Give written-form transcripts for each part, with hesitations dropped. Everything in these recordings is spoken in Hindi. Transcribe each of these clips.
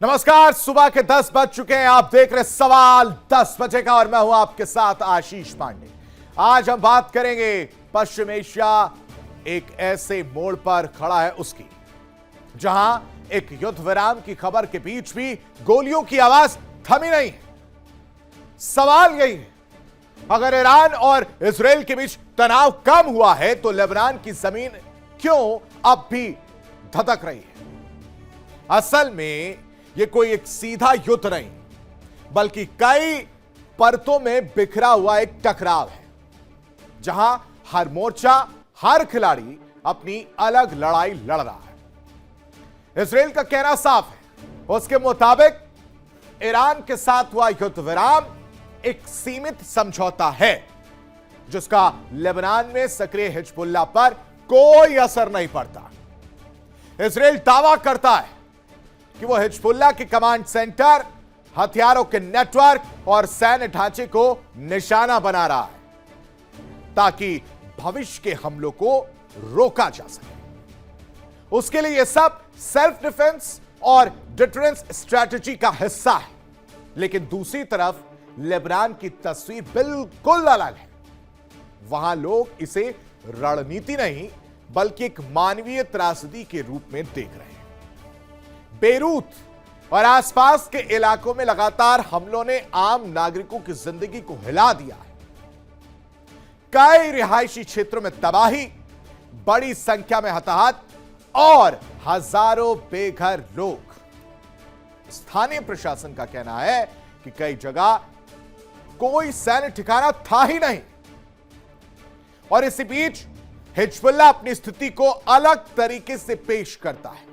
नमस्कार, सुबह के 10 बज चुके हैं। आप देख रहे सवाल 10 बजे का और मैं हूं आपके साथ आशीष पांडे। आज हम बात करेंगे पश्चिम एशिया एक ऐसे मोड़ पर खड़ा है उसकी, जहां एक युद्ध विराम की खबर के बीच भी गोलियों की आवाज थमी नहीं है। सवाल यही है, अगर ईरान और इजराइल के बीच तनाव कम हुआ है तो लेबनान की जमीन क्यों अब भी धधक रही है? असल में यह कोई एक सीधा युद्ध नहीं, बल्कि कई परतों में बिखरा हुआ एक टकराव है, जहां हर मोर्चा, हर खिलाड़ी अपनी अलग लड़ाई लड़ रहा है। इजराइल का कहना साफ है, उसके मुताबिक ईरान के साथ हुआ युद्ध विराम एक सीमित समझौता है, जिसका लेबनान में सक्रिय हिजबुल्लाह पर कोई असर नहीं पड़ता। इजराइल दावा करता है कि वो हिजबुल्लाह के कमांड सेंटर, हथियारों के नेटवर्क और सैन्य ढांचे को निशाना बना रहा है, ताकि भविष्य के हमलों को रोका जा सके। उसके लिए यह सब सेल्फ डिफेंस और डिटरेंस स्ट्रैटेजी का हिस्सा है। लेकिन दूसरी तरफ लेबनान की तस्वीर बिल्कुल अलग है। वहां लोग इसे रणनीति नहीं, बल्कि एक मानवीय त्रासदी के रूप में देख रहे हैं। बेरूत और आसपास के इलाकों में लगातार हमलों ने आम नागरिकों की जिंदगी को हिला दिया है। कई रिहायशी क्षेत्रों में तबाही, बड़ी संख्या में हताहत और हजारों बेघर लोग। स्थानीय प्रशासन का कहना है कि कई जगह कोई सैन्य ठिकाना था ही नहीं। और इसी बीच हिजबुल्लाह अपनी स्थिति को अलग तरीके से पेश करता है।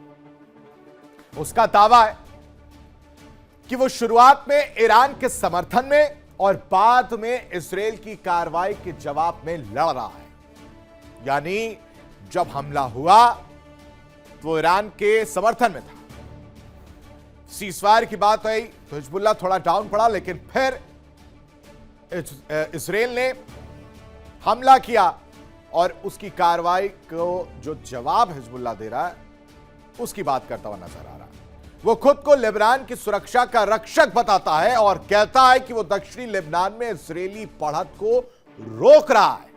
उसका दावा है कि वो शुरुआत में ईरान के समर्थन में और बाद में इजराइल की कार्रवाई के जवाब में लड़ रहा है। यानी जब हमला हुआ तो ईरान के समर्थन में था। सीजफायर की बात आई तो हिजबुल्लाह थोड़ा डाउन पड़ा, लेकिन फिर इजराइल ने हमला किया और उसकी कार्रवाई को जो जवाब हिजबुल्लाह दे रहा है उसकी बात करता हुआ नजर आ रहा है। वो खुद को लेबनान की सुरक्षा का रक्षक बताता है और कहता है कि वो दक्षिणी लेबनान में इजरायली बढ़त को रोक रहा है।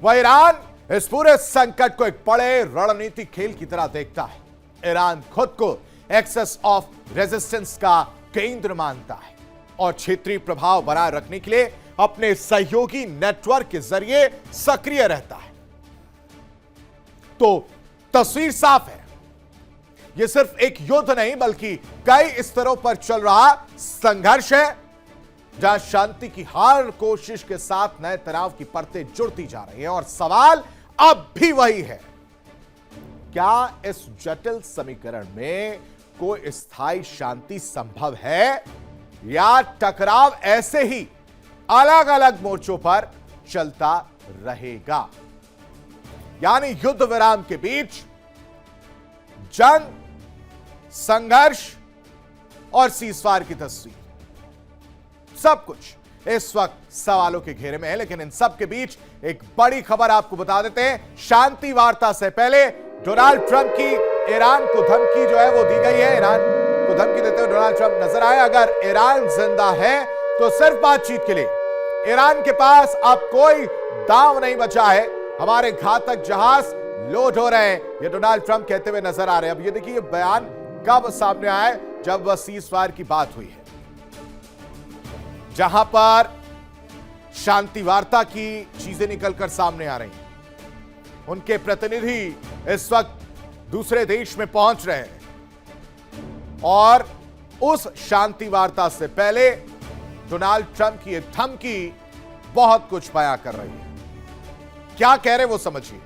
वह ईरान इस पूरे संकट को एक बड़े रणनीतिक खेल की तरह देखता है। ईरान खुद को एक्सेस ऑफ रेजिस्टेंस का केंद्र मानता है और क्षेत्रीय प्रभाव बनाए रखने के लिए अपने सहयोगी नेटवर्क के जरिए सक्रिय रहता है। तो तस्वीर साफ है, यह सिर्फ एक युद्ध नहीं, बल्कि कई स्तरों पर चल रहा संघर्ष है, जहां शांति की हर कोशिश के साथ नए तनाव की परतें जुड़ती जा रही हैं। और सवाल अब भी वही है, क्या इस जटिल समीकरण में कोई स्थायी शांति संभव है, या टकराव ऐसे ही अलग अलग मोर्चों पर चलता रहेगा? यानी युद्ध विराम के बीच जंग, संघर्ष और सीजफायर की तस्वीर, सब कुछ इस वक्त सवालों के घेरे में है। लेकिन इन सब के बीच एक बड़ी खबर आपको बता देते हैं। शांति वार्ता से पहले डोनाल्ड ट्रंप की ईरान को धमकी जो है वो दी गई है। ईरान को धमकी देते हुए डोनाल्ड ट्रंप नजर आए। अगर ईरान जिंदा है तो सिर्फ बातचीत के लिए। ईरान के पास अब कोई दांव नहीं बचा है। हमारे घातक जहाज लोड हो रहे हैं, ये डोनाल्ड ट्रंप कहते हुए नजर आ रहे हैं। अब ये देखिए, ये बयान कब सामने आया? जब सीजफायर की बात हुई है, जहां पर शांति वार्ता की चीजें निकलकर सामने आ रही हैं। उनके प्रतिनिधि इस वक्त दूसरे देश में पहुंच रहे हैं और उस शांति वार्ता से पहले डोनाल्ड ट्रंप की यह धमकी बहुत कुछ बयां कर रही है। क्या कह रहे हैं वो समझिए।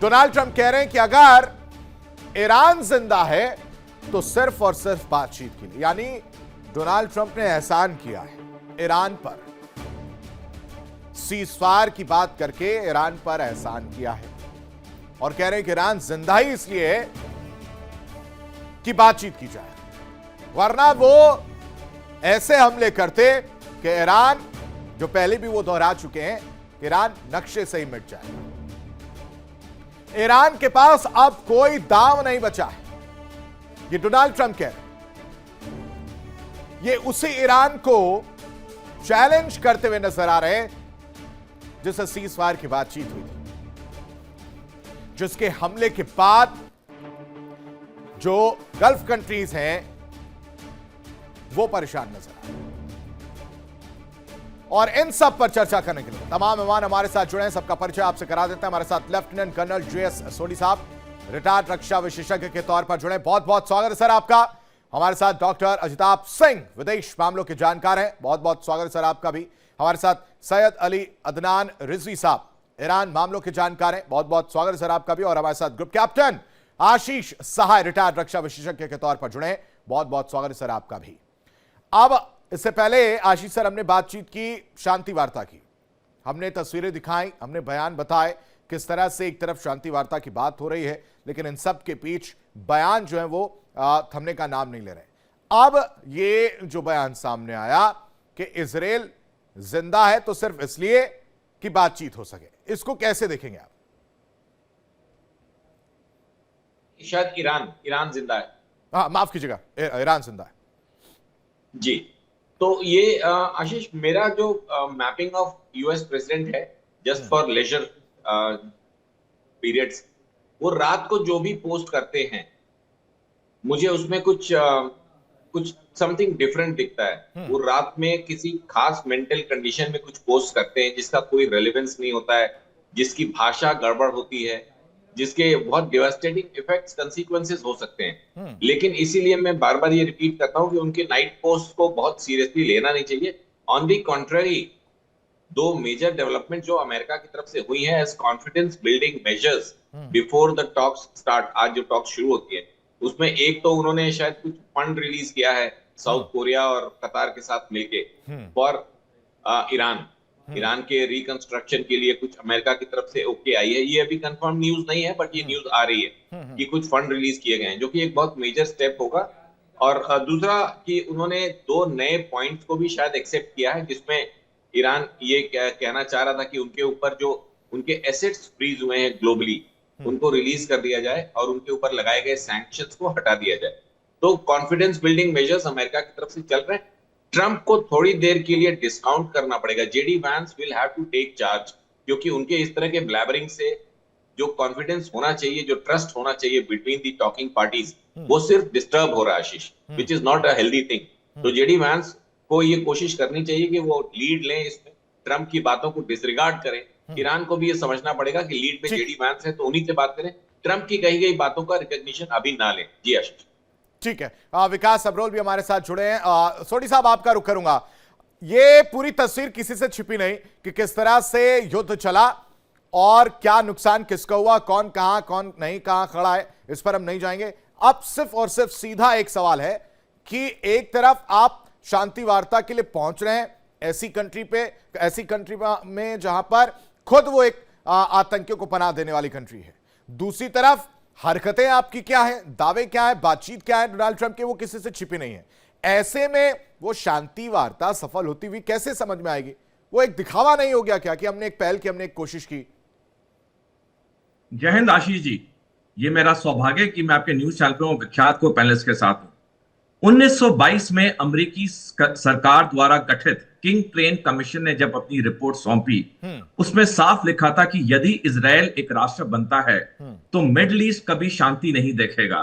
डोनाल्ड ट्रंप कह रहे हैं कि अगर ईरान जिंदा है तो सिर्फ और सिर्फ बातचीत के लिए। यानी डोनाल्ड ट्रंप ने एहसान किया है ईरान पर, सीजफायर की बात करके ईरान पर एहसान किया है और कह रहे हैं कि ईरान जिंदा ही इसलिए है कि बातचीत की जाए, वरना वो ऐसे हमले करते कि ईरान, जो पहले भी वो दोहरा चुके हैं, ईरान नक्शे से ही मिट जाएगा। ईरान के पास अब कोई दांव नहीं बचा है, ये डोनाल्ड ट्रंप कह रहे हैं। ये उसी ईरान को चैलेंज करते हुए नजर आ रहे हैं जिससे सीज फायर की बातचीत हुई थी, जिसके हमले के बाद जो गल्फ कंट्रीज हैं वो परेशान नजर आ रहे हैं। और इन सब पर चर्चा करने के लिए तमाम मेहमान हमारे साथ जुड़े हैं। सबका परिचय आपसे करा देते हैं। हमारे साथ लेफ्टिनेंट कर्नल जे.एस. सोनी साहब, रिटायर्ड रक्षा विशेषज्ञ के तौर पर जुड़े। बहुत बहुत स्वागत है सर आपका। हमारे साथ डॉक्टर अजिताब सिंह, विदेश मामलों के जानकार हैं। बहुत बहुत स्वागत है सर आपका भी। हमारे साथ सैयद अली अदनान रिजवी साहब, ईरान मामलों के जानकार हैं। बहुत बहुत स्वागत है सर आपका भी। और हमारे साथ ग्रुप कैप्टन आशीष सहाय, रिटायर्ड रक्षा विशेषज्ञ के तौर पर जुड़े हैं। बहुत बहुत स्वागत है सर आपका भी। अब इससे पहले आशीष सर, हमने बातचीत की, शांति वार्ता की, हमने तस्वीरें दिखाई, हमने बयान बताए किस तरह से एक तरफ शांति वार्ता की बात हो रही है, लेकिन इन सब के बीच बयान जो है वो थमने का नाम नहीं ले रहे। अब ये जो बयान सामने आया कि इजराइल जिंदा है तो सिर्फ इसलिए कि बातचीत हो सके, इसको कैसे देखेंगे आप? शायद ईरान जिंदा है। हाँ, माफ कीजिएगा, ईरान जिंदा है जी। तो ये आशीष, मेरा जो मैपिंग ऑफ यूएस प्रेसिडेंट है जस्ट फॉर लेजर पीरियड्स, वो रात को जो भी पोस्ट करते हैं मुझे उसमें कुछ समथिंग डिफरेंट दिखता है। वो रात में किसी खास मेंटल कंडीशन में कुछ पोस्ट करते हैं जिसका कोई रेलेवेंस नहीं होता है, जिसकी भाषा गड़बड़ होती है, जिसके बहुत डिवास्टेटिंग इफेक्ट्स, कंसीक्वेंसेस हो सकते हैं। लेकिन इसीलिए मैं बार बार ये रिपीट करता हूं कि उनके नाइट पोस्ट को बहुत सीरियसली लेना नहीं चाहिए। ऑन दी कॉन्ट्ररी, दो मेजर डेवलपमेंट जो अमेरिका की तरफ से हुई है as confidence building measures before the talks start, आज जो टॉक्स शुरू होती है उसमें एक तो उन्होंने शायद कुछ फंड रिलीज किया है साउथ कोरिया और कतार के साथ मिलके फॉर ईरान के रिकंस्ट्रक्शन के लिए कुछ अमेरिका की तरफ से ओके आई है। ये अभी कंफर्म न्यूज नहीं है, बट ये न्यूज आ रही है कि कुछ फंड रिलीज किए गए हैं, जो कि एक बहुत मेजर स्टेप होगा। और दूसरा कि उन्होंने दो नए पॉइंट्स को भी शायद एक्सेप्ट किया है, जिसमें ईरान ये कहना चाह रहा था कि उनके ऊपर जो उनके एसेट्स फ्रीज हुए हैं ग्लोबली, उनको रिलीज कर दिया जाए और उनके ऊपर लगाए गए सैंक्शंस को हटा दिया जाए। तो कॉन्फिडेंस बिल्डिंग मेजर्स अमेरिका की तरफ से चल रहे हैं। ट्रंप को थोड़ी देर के लिए डिस्काउंट करना पड़ेगा। JD Vance will have to take charge, क्योंकि उनके इस तरह के ब्लैबरिंग से जो कॉन्फिडेंस होना चाहिए, जो ट्रस्ट होना चाहिए बिटवीन दी टॉकिंग पार्टीज, वो सिर्फ डिस्टर्ब हो रहा है Ashish, which is not a healthy thing. तो जेडी वैंस को ये कोशिश करनी चाहिए कि वो लीड लें इसमें, ट्रंप की बातों को डिसरिगार्ड करें। ईरान को भी ये समझना पड़ेगा कि लीड में जेडी वैंस है तो उन्हीं से बात करें, ट्रंप की कही गई बातों का रिकॉग्निशन अभी ना लें। जी आशीष। ठीक है, विकास अब्रोल भी हमारे साथ जुड़े हैं। सोनी साहब, आपका रुख करूंगा। ये पूरी तस्वीर किसी से छिपी नहीं कि किस तरह से युद्ध चला और क्या नुकसान किसका हुआ, कौन कहां, कौन नहीं कहां खड़ा है, इस पर हम नहीं जाएंगे। अब सिर्फ और सिर्फ सीधा एक सवाल है कि एक तरफ आप शांति वार्ता के लिए पहुंच रहे हैं ऐसी कंट्री में जहां पर खुद वो एक आतंकियों को पनाह देने वाली कंट्री है, दूसरी तरफ हरकतें आपकी क्या है, दावे क्या है, बातचीत क्या है डोनाल्ड ट्रंप के, वो किसी से छिपी नहीं है। ऐसे में वो शांति वार्ता सफल होती हुई कैसे समझ में आएगी? वो एक दिखावा नहीं हो गया क्या कि हमने एक पहल की, हमने एक कोशिश की? जय हिंद आशीष जी, ये मेरा सौभाग्य कि मैं आपके न्यूज चैनल पे विख्यात को पैनलिस्ट के साथ हूं। 1922 में अमेरिकी सरकार द्वारा गठित किंग ट्रेन कमीशन ने जब अपनी रिपोर्ट सौंपी, उसमें साफ लिखा था कि यदि इजराइल एक राष्ट्र बनता है तो मिडिल ईस्ट कभी शांति नहीं देखेगा।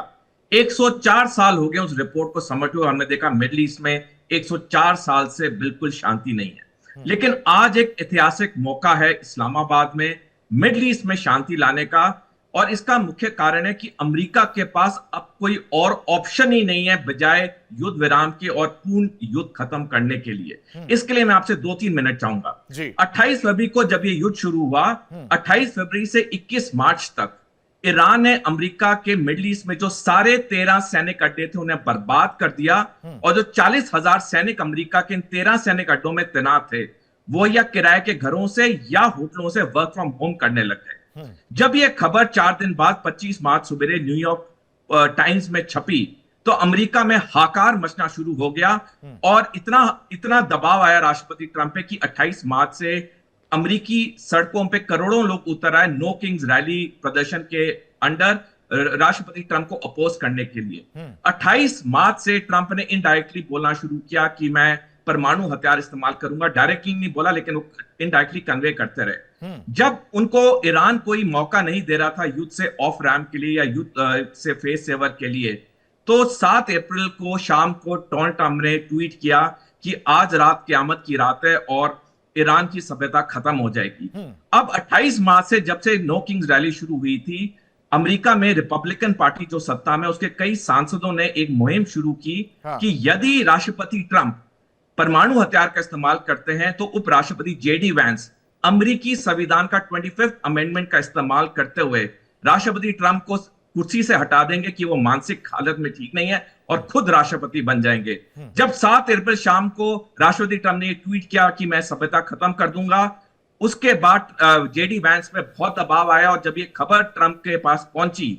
104 साल हो गए उस रिपोर्ट को समझते हुए, हमने देखा मिडिल ईस्ट में 104 साल से बिल्कुल शांति नहीं है। लेकिन आज एक ऐतिहासिक मौका है इस्लामाबाद में मिडिल ईस्ट में शांति लाने का, और इसका मुख्य कारण है कि अमेरिका के पास अब कोई और ऑप्शन ही नहीं है बजाय युद्ध विराम के और पूर्ण युद्ध खत्म करने के लिए। इसके लिए मैं आपसे 2-3 मिनट चाहूंगा। 28 फरवरी को जब ये युद्ध शुरू हुआ, 28 फरवरी से 21 मार्च तक ईरान ने अमेरिका के मिडिल ईस्ट में जो सारे 13 सैनिक अड्डे थे उन्हें बर्बाद कर दिया, और जो 40,000 सैनिक अमेरिका के इन 13 सैनिक अड्डों में तैनात थे वो या किराए के घरों से या होटलों से वर्क फ्रॉम होम करने लग गए। जब यह खबर 4 दिन बाद 25 मार्च सुबह न्यूयॉर्क टाइम्स में छपी तो अमेरिका में हाकार मचना शुरू हो गया, और इतना दबाव आया राष्ट्रपति ट्रंप पे कि 28 मार्च से अमेरिकी सड़कों पे करोड़ों लोग उतर आए नो किंग्स रैली प्रदर्शन के अंडर, राष्ट्रपति ट्रंप को अपोज करने के लिए। 28 मार्च से ट्रंप ने इनडायरेक्टली बोलना शुरू किया कि मैं परमाणु हथियार इस्तेमाल करूंगा। डायरेक्टली नहीं बोला, लेकिन वो इनडायरेक्टली कन्वे करते रहे। जब उनको ईरान कोई मौका नहीं दे रहा था युद्ध से ऑफ रैम्प के लिए या युद्ध से फेस सेवर के लिए, तो 7 अप्रैल को शाम को डोनाल्ड ट्रंप ने ट्वीट किया कि आज रात क़यामत की रात है और ईरान की सभ्यता खत्म हो जाएगी। अब 28 मार्च से जब से नो किंग्स रैली शुरू हुई थी, अमेरिका में रिपब्लिकन पार्टी जो सत्ता में, उसके कई सांसदों ने एक मुहिम शुरू की कि यदि राष्ट्रपति ट्रंप परमाणु हथियार का इस्तेमाल करते हैं तो उपराष्ट्रपति जेडी वैंस अमेरिकी संविधान का 25th अमेंडमेंट का इस्तेमाल करते हुए राष्ट्रपति ट्रंप को कुर्सी से हटा देंगे कि वो मानसिक हालत में ठीक नहीं है और खुद राष्ट्रपति बन जाएंगे। जब 7 अप्रैल शाम को राष्ट्रपति ट्रंप ने ट्वीट किया कि मैं सभ्यता खत्म कर दूंगा, उसके बाद जेडी वैंस पे बहुत दबाव आया और जब ये खबर ट्रंप के पास पहुंची,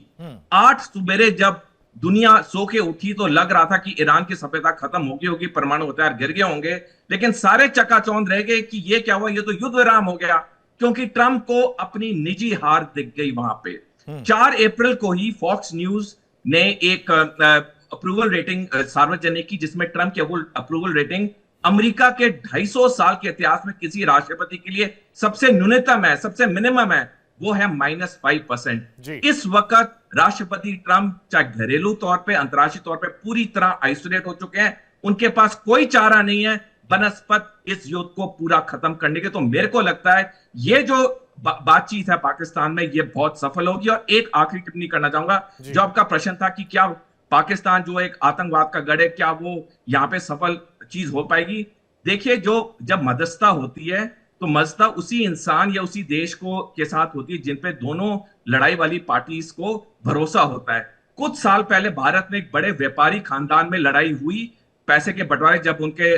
8 सुबेरे जब दुनिया सो के उठी तो लग रहा था कि ईरान की सभ्यता खत्म हो गई होगी, परमाणु हथियार गिर गए होंगे, लेकिन सारे चकाचौंध रह गए कि ये क्या हुआ, ये तो युद्ध विराम हो गया, क्योंकि ट्रंप को अपनी निजी हार दिख गई वहां पे। 4 अप्रैल को ही फॉक्स न्यूज ने एक अप्रूवल रेटिंग सार्वजनिक की, जिसमें ट्रंप की अप्रूवल रेटिंग अमेरिका के 250 साल के इतिहास में किसी राष्ट्रपति के लिए सबसे न्यूनतम है, सबसे मिनिमम है, वो है -5%। इस वक्त राष्ट्रपति ट्रंप चाहे घरेलू तौर पे, अंतर्राष्ट्रीय तौर पे पूरी तरह आइसोलेट हो चुके हैं। उनके पास कोई चारा नहीं है बनस्पत इस युद्ध को पूरा खत्म करने के। तो मेरे को लगता है ये जो बातचीत है पाकिस्तान में, ये बहुत सफल होगी। और एक आखिरी टिप्पणी करना चाहूंगा, जो आपका प्रश्न था कि क्या पाकिस्तान जो एक आतंकवाद का गढ़ है, क्या वो यहाँ पे सफल चीज हो पाएगी? देखिए, जो जब मध्यस्थता होती है तो मध्यस्थता उसी इंसान या उसी देश को के साथ होती है जिन पे दोनों लड़ाई वाली पार्टीज को भरोसा होता है। कुछ साल पहले भारत में एक बड़े व्यापारी खानदान में लड़ाई हुई पैसे के बंटवारे, जब उनके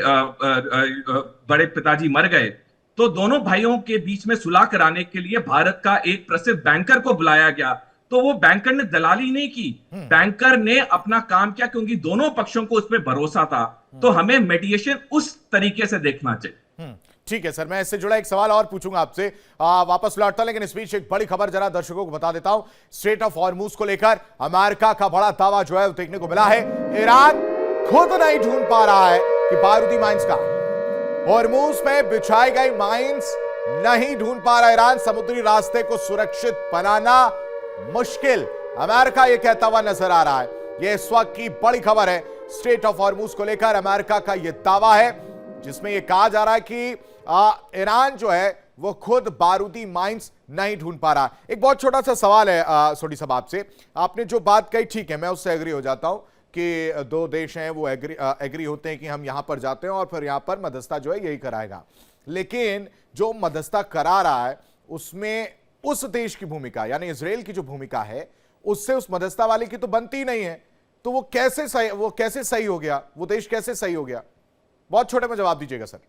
बड़े पिताजी मर गए तो दोनों भाइयों के बीच में सुलह कराने के लिए भारत का एक प्रसिद्ध बैंकर को बुलाया गया। तो वो बैंकर ने दलाली नहीं की, बैंकर ने अपना काम किया, क्योंकि दोनों पक्षों को उस पर भरोसा था। तो हमें मेडिएशन उस तरीके से देखना चाहिए। ठीक है सर, मैं इससे जुड़ा एक सवाल और पूछूंगा आपसे, वापस लौटता, लेकिन इस बीच एक बड़ी खबर जरा दर्शकों को बता देता हूं। स्ट्रेट ऑफ हॉर्मुज को लेकर अमेरिका का बड़ा दावा जो है वो देखने को मिला है। ईरान खुद नहीं ढूंढ पा रहा है कि बारूदी माइंस का हॉर्मुज में बिछाई गई माइंस नहीं ढूंढ पा रहा ईरान। समुद्री रास्ते को सुरक्षित बनाना मुश्किल, अमेरिका यह कहता हुआ नजर आ रहा है। यह इस वक्त की बड़ी खबर है। स्ट्रेट ऑफ हॉर्मुज को लेकर अमेरिका का यह दावा है, जिसमें यह कहा जा रहा है कि ईरान जो है वो खुद बारूदी माइंस नहीं ढूंढ पा रहा। एक बहुत छोटा सा सवाल है सोडी साहब आपसे, आपने जो बात कही ठीक है, मैं उससे एग्री हो जाता हूं कि दो देश हैं वो एग्री होते हैं कि हम यहां पर जाते हैं और फिर यहां पर मध्यस्थता जो है यही कराएगा, लेकिन जो मध्यस्थता करा रहा है उसमें उस देश की भूमिका यानी इजराइल की जो भूमिका है उससे उस मध्यस्थता वाले की तो बनती ही नहीं है। तो वो कैसे सही हो गया, वो देश कैसे सही हो गया? बहुत छोटे में जवाब दीजिएगा सर।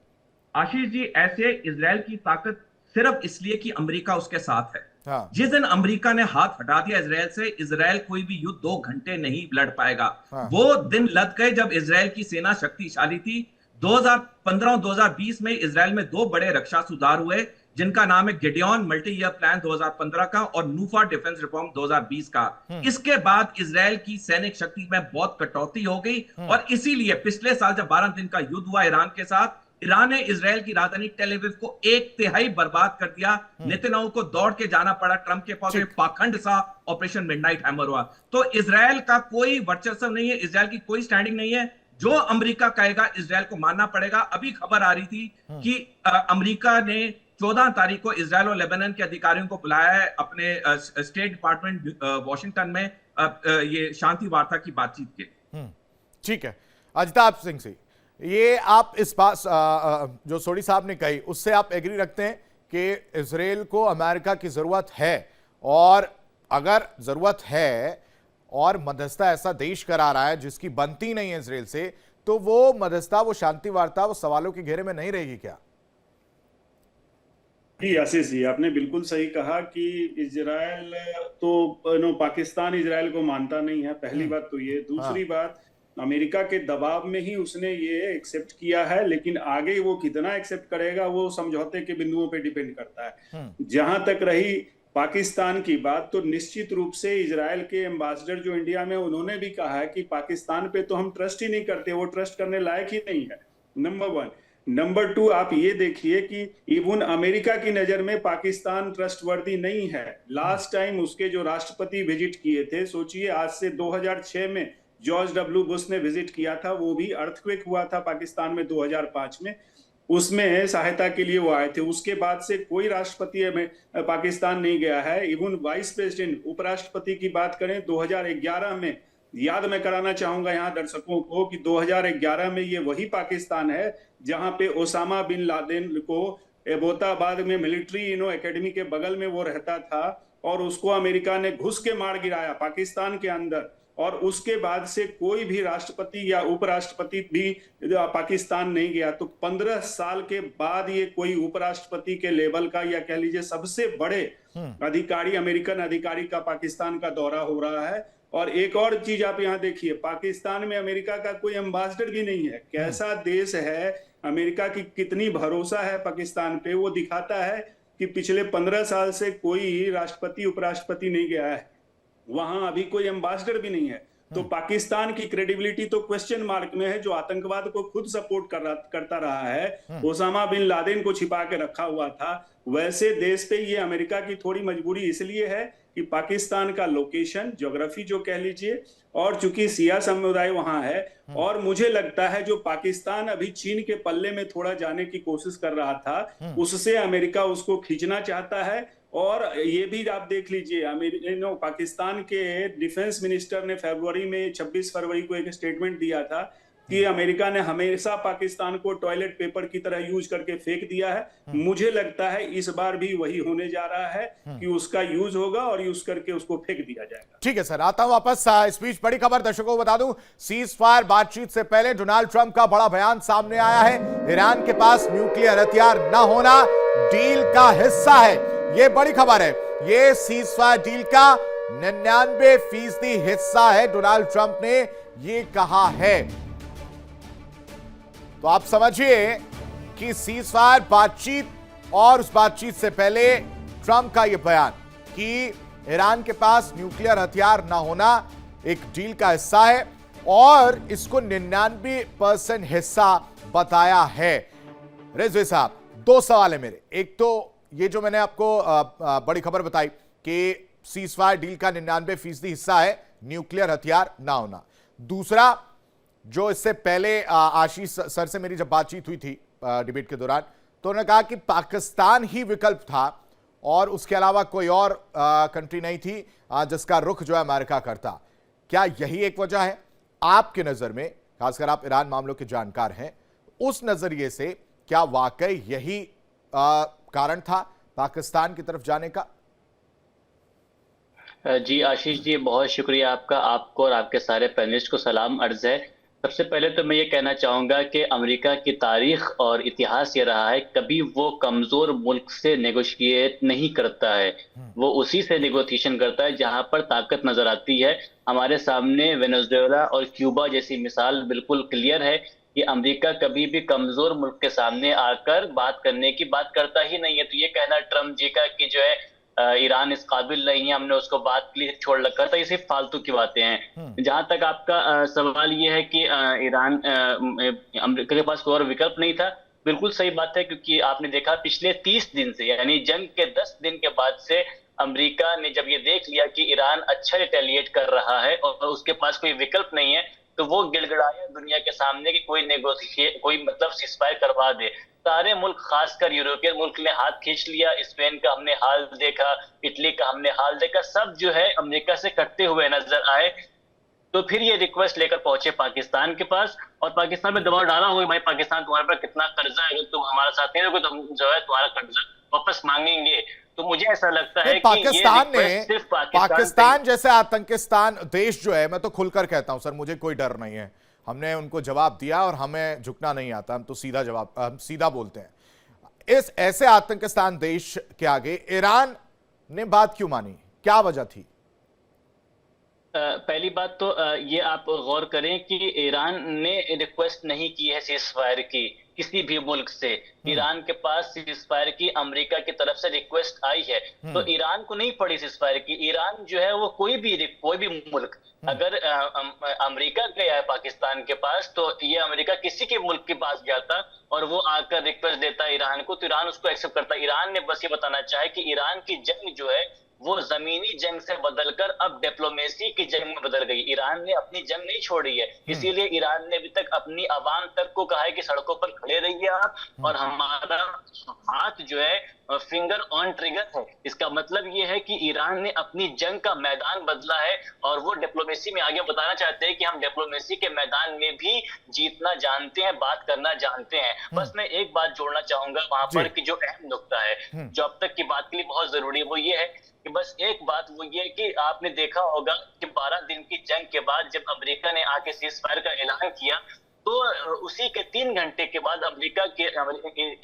आशीष जी, ऐसे इजराइल की ताकत सिर्फ इसलिए कि अमेरिका उसके साथ है। हाँ। जिस दिन अमेरिका ने हाथ हटा दिया इजराइल से, इजराइल कोई भी युद्ध 2 घंटे नहीं लड़ पाएगा। हाँ। वो दिन लद गए जब इजराइल की सेना शक्तिशाली थी। 2015 और 2020 में इजराइल में 2 बड़े रक्षा सुधार हुए, जिनका नाम है गिडियन मल्टी ईयर प्लान 2015 का और नूफा डिफेंस रिफॉर्म 2020 का। इसके बाद इजराइल की सैनिक शक्ति में बहुत कटौती हो गई और इसीलिए पिछले साल जब 12 दिन का युद्ध हुआ ईरान के साथ, ईरान ने इजराइल की राजधानी टेल अवीव को 1/3 बर्बाद कर दिया। नेतन्याहू को दौड़ के जाना पड़ा, ट्रंप के पास एक पाखंड सा ऑपरेशन मिडनाइट हैमर हुआ। तो इजराइल का कोई वर्चस्व नहीं है, इजराइल की कोई स्टैंडिंग नहीं है। जो अमेरिका कहेगा इजराइल को मानना पड़ेगा। अभी खबर आ रही थी कि अमेरिका ने 14 तारीख को इजराइल और लेबनान के अधिकारियों को बुलाया है अपने स्टेट डिपार्टमेंट वॉशिंगटन में ये शांति वार्ता की बातचीत के। ठीक है, अजिताभ सिंह से ये आप इस बात जो सोडी साहब ने कही उससे आप एग्री रखते हैं कि इजराइल को अमेरिका की जरूरत है, और अगर जरूरत है और मध्यस्थता ऐसा देश करा रहा है जिसकी बनती नहीं है इजराइल से, तो वो मध्यस्थता, वो शांति वार्ता, वो सवालों के घेरे में नहीं रहेगी क्या? जी आशीष जी, आपने बिल्कुल सही कहा कि इजराइल तो पाकिस्तान इजराइल को मानता नहीं है, पहली बात तो ये। दूसरी बात, अमेरिका के दबाव में ही उसने ये एक्सेप्ट किया है, लेकिन आगे वो कितना एक्सेप्ट करेगा वो समझौते के बिंदुओं पे डिपेंड करता है। जहां तक रही पाकिस्तान की बात, तो निश्चित रूप से इजराइल के एम्बेसडर जो इंडिया में, उन्होंने भी कहा है कि पाकिस्तान पे तो हम ट्रस्ट ही नहीं करते, वो ट्रस्ट करने लायक ही नहीं है, नंबर वन। नंबर टू, आप ये देखिए कि इवन अमेरिका की नजर में पाकिस्तान ट्रस्टवर्दी नहीं है। लास्ट टाइम उसके जो राष्ट्रपति विजिट किए थे, सोचिए आज से 2006 में जॉर्ज डब्ल्यू बुश ने विजिट किया था, वो भी अर्थक्वेक हुआ था पाकिस्तान में 2005 में, उसमें सहायता के लिए वो आए थे। उसके बाद से कोई राष्ट्रपति में पाकिस्तान नहीं गया है। इवन वाइस प्रेसिडेंट, उपराष्ट्रपति की बात करें 2011 में, याद मैं कराना चाहूंगा यहाँ दर्शकों को कि 2011 में ये वही पाकिस्तान है जहां पे ओसामा बिन लादेन को एबोटाबाद में मिलिट्री एकेडमी के बगल में वो रहता था, और उसको अमेरिका ने घुस के मार गिराया पाकिस्तान के अंदर। और उसके बाद से कोई भी राष्ट्रपति या उपराष्ट्रपति भी पाकिस्तान नहीं गया। तो 15 साल के बाद ये कोई उपराष्ट्रपति के लेवल का, या कह लीजिए सबसे बड़े अधिकारी, अमेरिकन अधिकारी का पाकिस्तान का दौरा हो रहा है। और एक और चीज आप यहाँ देखिए, पाकिस्तान में अमेरिका का कोई एम्बेसडर भी नहीं है। कैसा देश है, अमेरिका की कितनी भरोसा है पाकिस्तान पे, वो दिखाता है कि पिछले 15 साल से कोई राष्ट्रपति उपराष्ट्रपति नहीं गया है वहां, अभी कोई एम्बेसडर भी नहीं है। तो पाकिस्तान की क्रेडिबिलिटी तो क्वेश्चन मार्क में है, जो आतंकवाद को खुद सपोर्ट करता रहा है, ओसामा बिन लादेन को छिपा के रखा हुआ था। वैसे देश पे ये अमेरिका की थोड़ी मजबूरी इसलिए है कि पाकिस्तान का लोकेशन, ज्योग्राफी जो कह लीजिए, और चूंकि सिया समुदाय वहां है, और मुझे लगता है जो पाकिस्तान अभी चीन के पल्ले में थोड़ा जाने की कोशिश कर रहा था, उससे अमेरिका उसको खींचना चाहता है। और ये भी आप देख लीजिए, पाकिस्तान के डिफेंस मिनिस्टर ने फरवरी में 26 फरवरी को एक स्टेटमेंट दिया था कि अमेरिका ने हमेशा पाकिस्तान को टॉयलेट पेपर की तरह यूज करके फेंक दिया है। मुझे लगता है इस बार भी वही होने जा रहा है कि उसका यूज होगा और यूज करके उसको फेंक दिया जाएगा। ठीक है सर, आता हूं वापस। इस बीच बड़ी खबर दर्शकों को बता दूं, सीज फायर बातचीत से पहले डोनाल्ड ट्रंप का बड़ा बयान सामने आया है। ईरान के पास न्यूक्लियर हथियार न होना डील का हिस्सा है, ये बड़ी खबर है। ये सीज फायर डील का 99% हिस्सा है, डोनाल्ड ट्रंप ने ये कहा है। तो आप समझिए कि सीज फायर बातचीत और उस बातचीत से पहले ट्रंप का यह बयान कि ईरान के पास न्यूक्लियर हथियार ना होना एक डील का हिस्सा है, और इसको 99% हिस्सा बताया है। रिजवी साहब, दो सवाल है मेरे। एक तो ये जो मैंने आपको बड़ी खबर बताई कि सीज फायर डील का 99% हिस्सा है न्यूक्लियर हथियार ना होना। दूसरा, जो इससे पहले आशीष सर से मेरी जब बातचीत हुई थी डिबेट के दौरान, तो उन्होंने कहा कि पाकिस्तान ही विकल्प था और उसके अलावा कोई और कंट्री नहीं थी जिसका रुख जो है अमेरिका करता। क्या यही एक वजह है आपके नजर में, खासकर आप ईरान मामलों के जानकार हैं, उस नजरिए से क्या वाकई यही कारण था पाकिस्तान की तरफ जाने का? जी आशीष जी, बहुत शुक्रिया आपका। आपको और आपके सारे पैनलिस्ट को सलाम अर्ज है। सबसे पहले तो मैं ये कहना चाहूंगा कि अमेरिका की तारीख और इतिहास ये रहा है, कभी वो कमजोर मुल्क से नेगोशिएट नहीं करता है, वो उसी से नेगोशिएशन करता है जहां पर ताकत नजर आती है। हमारे सामने वेनेजुएला और क्यूबा जैसी मिसाल बिल्कुल क्लियर है कि अमेरिका कभी भी कमजोर मुल्क के सामने आकर बात करने की बात करता ही नहीं है। तो ये कहना ट्रम्प जी का कि जो है ईरान इस काबिल नहीं है, हमने उसको बात के लिए छोड़ रखा था, ये सिर्फ फालतू की बातें हैं। जहां तक आपका सवाल ये है कि ईरान अमेरिका के पास कोई और विकल्प नहीं था, बिल्कुल सही बात है, क्योंकि आपने देखा पिछले 30 दिन से, यानी जंग के 10 दिन के बाद से अमेरिका ने जब ये देख लिया कि ईरान अच्छा रिटेलिएट कर रहा है और उसके पास कोई विकल्प नहीं है, तो वो गिड़गिड़ाया दुनिया के सामने कि कोई मतलब सीजफायर करवा दे। सारे मुल्क, खासकर यूरोपियन मुल्क ने हाथ खींच लिया। स्पेन का हमने हाल देखा, इटली का हमने हाल देखा, सब जो है अमेरिका से कटते हुए नजर आए। तो फिर ये रिक्वेस्ट लेकर पहुंचे पाकिस्तान के पास, और पाकिस्तान में दबाव डाला हुआ, भाई पाकिस्तान तुम्हारे पर कितना कर्जा है, तुम हमारे साथ नहीं रहोगे तो हम जो है तुम्हारा कर्जा वापस मांगेंगे। तो मुझे ऐसा लगता है कि पाकिस्तान ने, सिर्फ पाकिस्तान जैसे आतंकिस्तान देश जो है, मैं तो खुलकर कहता हूं सर, मुझे कोई डर नहीं है, हमने उनको जवाब दिया और हमें झुकना नहीं आता, हम तो हम सीधा बोलते हैं। इस ऐसे आतंकिस्तान देश के आगे ईरान ने बात क्यों मानी, क्या वजह थी? पहली बात तो ये आप गौर करें कि ईरान ने रिक्वेस्ट नहीं की है सीज फायर की किसी भी मुल्क से। ईरान के पास सीज फायर की अमेरिका की तरफ से रिक्वेस्ट आई है, तो ईरान को नहीं पड़ी सीज फायर की। ईरान जो है वो कोई भी मुल्क अगर अमेरिका गया है पाकिस्तान के पास, तो ये अमेरिका किसी के मुल्क के पास गया था और वो आकर रिक्वेस्ट देता है ईरान को, तो ईरान उसको एक्सेप्ट करता है। ईरान ने बस ये बताना चाहे कि ईरान की जंग जो है वो जमीनी जंग से बदलकर अब डिप्लोमेसी की जंग में बदल गई। ईरान ने अपनी जंग नहीं छोड़ी है, इसीलिए ईरान ने अभी तक अपनी आवाम तक को कहा है कि सड़कों पर खड़े रहिए आप, और हमारा हाथ जो है फिंगर ऑन ट्रिगर है। इसका मतलब ये है कि ईरान ने अपनी जंग का मैदान बदला है और वो डिप्लोमेसी में आगे बताना चाहते हैं कि हम डिप्लोमेसी के मैदान में भी जीतना जानते हैं, बात करना जानते हैं। बस मैं एक बात जोड़ना चाहूंगा वहां पर कि जो अहम नुकता है जो अब तक की बात के लिए बहुत जरूरी है, वो ये है कि बस एक बात वो ये कि आपने देखा होगा कि 12 दिन की जंग के बाद जब अमेरिका ने आके सीज फायर का ऐलान किया, तो उसी के 3 घंटे के बाद अमेरिका के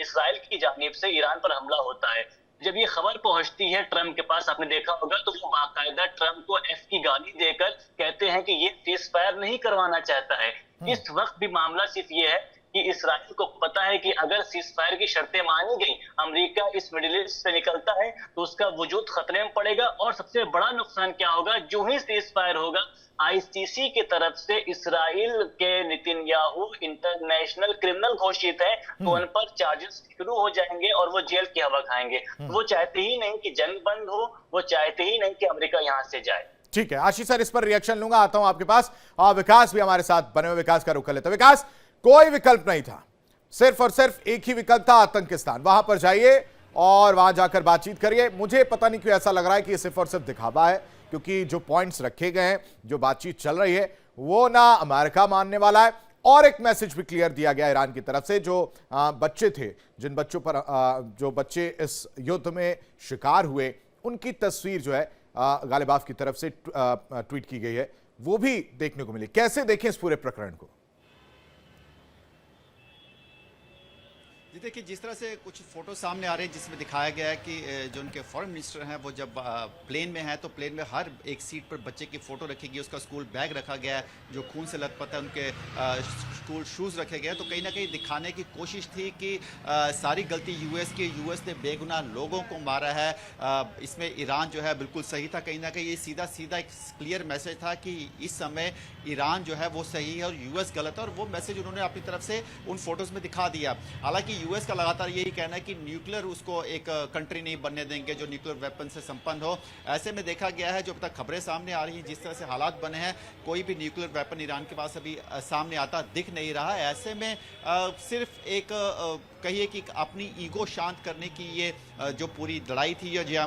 इस्राइल की जानिब से ईरान पर हमला होता है। जब ये खबर पहुंचती है ट्रम्प के पास, आपने देखा होगा, तो वो बाकायदा ट्रम्प को एफ की गाली देकर कहते हैं कि ये सीज फायर नहीं करवाना चाहता है। इस वक्त भी मामला सिर्फ ये है कि इस्राइल को पता है कि अगर सीज फायर की शर्तें मानी गई, अमेरिका इस मिडिल ईस्ट से निकलता है तो उसका वजूद खतरे में पड़ेगा। और सबसे बड़ा नुकसान क्या होगा, जो ही सीज फायर होगा, आईसीसी की तरफ से इस्राइल के नेतन्याहू इंटरनेशनल क्रिमिनल घोषित है, तो उन पर चार्जेस शुरू हो जाएंगे और वो जेल की हवा खाएंगे। वो चाहते ही नहीं कि जंग बंद हो, वो चाहते ही नहीं कि अमेरिका यहां से जाए। ठीक है आशीष सर, इस पर रिएक्शन लूंगा, आता हूं आपके पास। और विकास भी हमारे साथ बने हुए, विकास का रुख कर लेते। विकास, कोई विकल्प नहीं था, सिर्फ और सिर्फ एक ही विकल्प था, आतंकिस्तान। वहां पर जाइए और वहां जाकर बातचीत करिए। मुझे पता नहीं क्यों ऐसा लग रहा है कि ये सिर्फ और सिर्फ दिखावा है, क्योंकि जो पॉइंट्स रखे गए हैं, जो बातचीत चल रही है, वो ना अमेरिका मानने वाला है। और एक मैसेज भी क्लियर दिया गया ईरान की तरफ से, जो बच्चे थे, जिन बच्चों पर जो बच्चे इस युद्ध में शिकार हुए, उनकी तस्वीर जो है गालिबाफ की तरफ से ट्वीट की गई है, वो भी देखने को मिली। कैसे देखें इस पूरे प्रकरण को? जी देखिए, जिस तरह से कुछ फोटो सामने आ रहे हैं जिसमें दिखाया गया है कि जो उनके फॉरेन मिनिस्टर हैं वो जब प्लेन में हैं तो प्लेन में हर एक सीट पर बच्चे की फ़ोटो रखी गई, उसका स्कूल बैग रखा गया है जो खून से लथपथ है, उनके स्कूल शूज़ रखे गए। तो कहीं ना कहीं दिखाने की कोशिश थी कि सारी गलती यूएस की, यूएस ने बेगुनाह लोगों को मारा है। इसमें ईरान जो है बिल्कुल सही था। कहीं ना कहीं ये सीधा सीधा एक क्लियर मैसेज था कि इस समय ईरान जो है वो सही है और यूएस गलत है, और वो मैसेज उन्होंने अपनी तरफ से उन फोटोज़ में दिखा दिया। हालांकि यूएस का लगातार यही कहना है कि न्यूक्लियर उसको एक कंट्री नहीं बनने देंगे जो न्यूक्लियर वेपन से संपन्न हो। ऐसे में देखा गया है, जो अब तक खबरें सामने आ रही हैं, जिस तरह से हालात बने हैं, कोई भी न्यूक्लियर वेपन ईरान के पास अभी सामने आता दिख नहीं रहा है। ऐसे में सिर्फ एक कहिए कि अपनी ईगो शांत करने की ये जो पूरी लड़ाई थी, या जो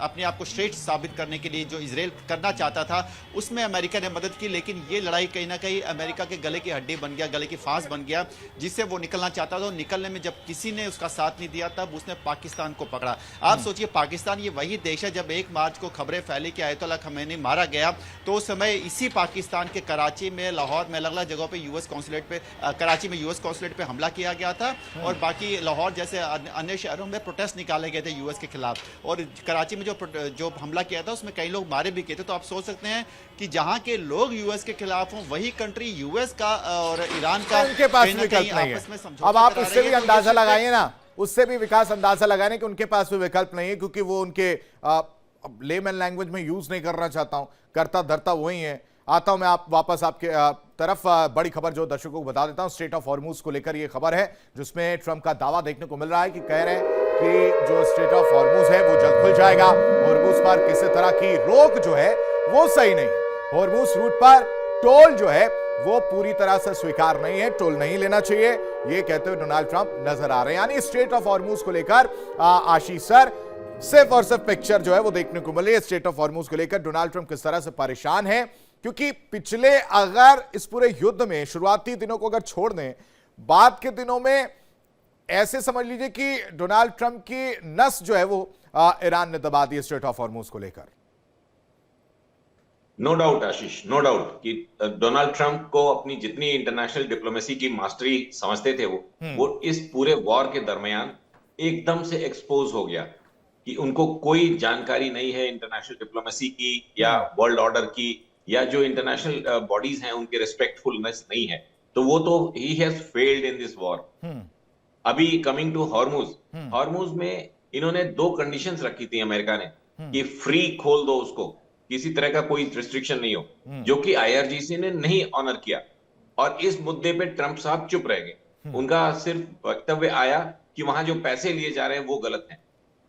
अपने आप को श्रेष्ठ साबित करने के लिए जो इजराइल करना चाहता था, उसमें अमेरिका ने मदद की। लेकिन ये लड़ाई कहीं ना कहीं अमेरिका के गले की हड्डी बन गया, गले की फांस बन गया, जिससे वो निकलना चाहता था। निकलने में जब किसी ने उसका साथ नहीं दिया, तब उसने पाकिस्तान को पकड़ा। आप सोचिए, पाकिस्तान ये वही देश है, जब 1 मार्च को खबरें फैली कि आयतुल्लाह खमैनी मारा गया, तो उस समय इसी पाकिस्तान के कराची में, लाहौर में, अलग अलग जगहों पे यूएस कॉन्सुलेट पे, कराची में यूएस कॉन्सुलेट पे हमला किया गया था, और बाकी लाहौर जैसे अन्य शहरों में प्रोटेस्ट निकाले गए थे यूएस के खिलाफ। और कराची में जो हमला किया था उसमें कई लोग मारे भी गए थे। तो आप सोच सकते हैं कि जहां के लोग यूएस के खिलाफ हों, वही कंट्री यूएस का और ईरान का उनके पास विकल्प नहीं है। अब आप उससे भी अंदाजा लगाइए ना, उससे भी विकास अंदाजा लगाने कि उनके पास भी विकल्प नहीं है, क्योंकि वो उनके लेमन लैंग्वेज में यूज नहीं करना चाहता हूं, करता धरता वही है। आता हूं मैं आप वापस आपके तरफ। बड़ी खबर जो दर्शकों को बता देता हूं, स्ट्रेट ऑफ हॉर्मूज को लेकर यह खबर है, जिसमें ट्रंप का दावा देखने को मिल रहा है कि कह रहे हैं कि जो स्ट्रेट ऑफ हॉर्मूज है वो जल्द खुल जाएगा। हॉर्मूज पर किसी तरह की रोक जो है वो सही नहीं। हॉर्मूज रूट पर टोल जो है वो पूरी तरह से स्वीकार नहीं है, टोल नहीं लेना चाहिए, ये कहते हुए डोनाल्ड ट्रंप नजर आ रहे हैं। यानी स्ट्रेट ऑफ हॉर्मूज को लेकर आशीष सर, सिर्फ और सिर्फ पिक्चर जो है वो देखने को मिली है स्ट्रेट ऑफ हॉर्मूज को लेकर। डोनाल्ड ट्रंप किस तरह से परेशान है, क्योंकि पिछले अगर इस पूरे युद्ध में शुरुआती दिनों को अगर छोड़ दें, बाद के दिनों में ऐसे समझ लीजिए कि डोनाल्ड ट्रंप की नस जो है वो ईरान ने दबा दी स्ट्रेट ऑफ हॉर्मूज को लेकर। नो डाउट आशीष, नो डाउट कि डोनाल्ड ट्रंप को अपनी जितनी इंटरनेशनल डिप्लोमेसी की मास्टरी समझते थे वो इस पूरे वॉर के दरमियान एकदम से एक्सपोज हो गया। कि उनको कोई जानकारी नहीं है इंटरनेशनल डिप्लोमेसी की या वर्ल्ड ऑर्डर की, या जो इंटरनेशनल बॉडीज हैं उनके रिस्पेक्टफुलनेस नहीं है, तो वो तो he has failed in this war. अभी कमिंग टू हॉर्मुज, हॉर्मुज में इन्होंने 2 कंडीशंस रखी थी अमेरिका ने कि फ्री खोल दो उसको, किसी तरह का कोई रिस्ट्रिक्शन नहीं हो, जो कि आईआरजीसी ने नहीं ऑनर किया। और इस मुद्दे पे ट्रंप साहब चुप रह गए। उनका सिर्फ वक्तव्य आया कि वहां जो पैसे लिए जा रहे हैं वो गलत हैं।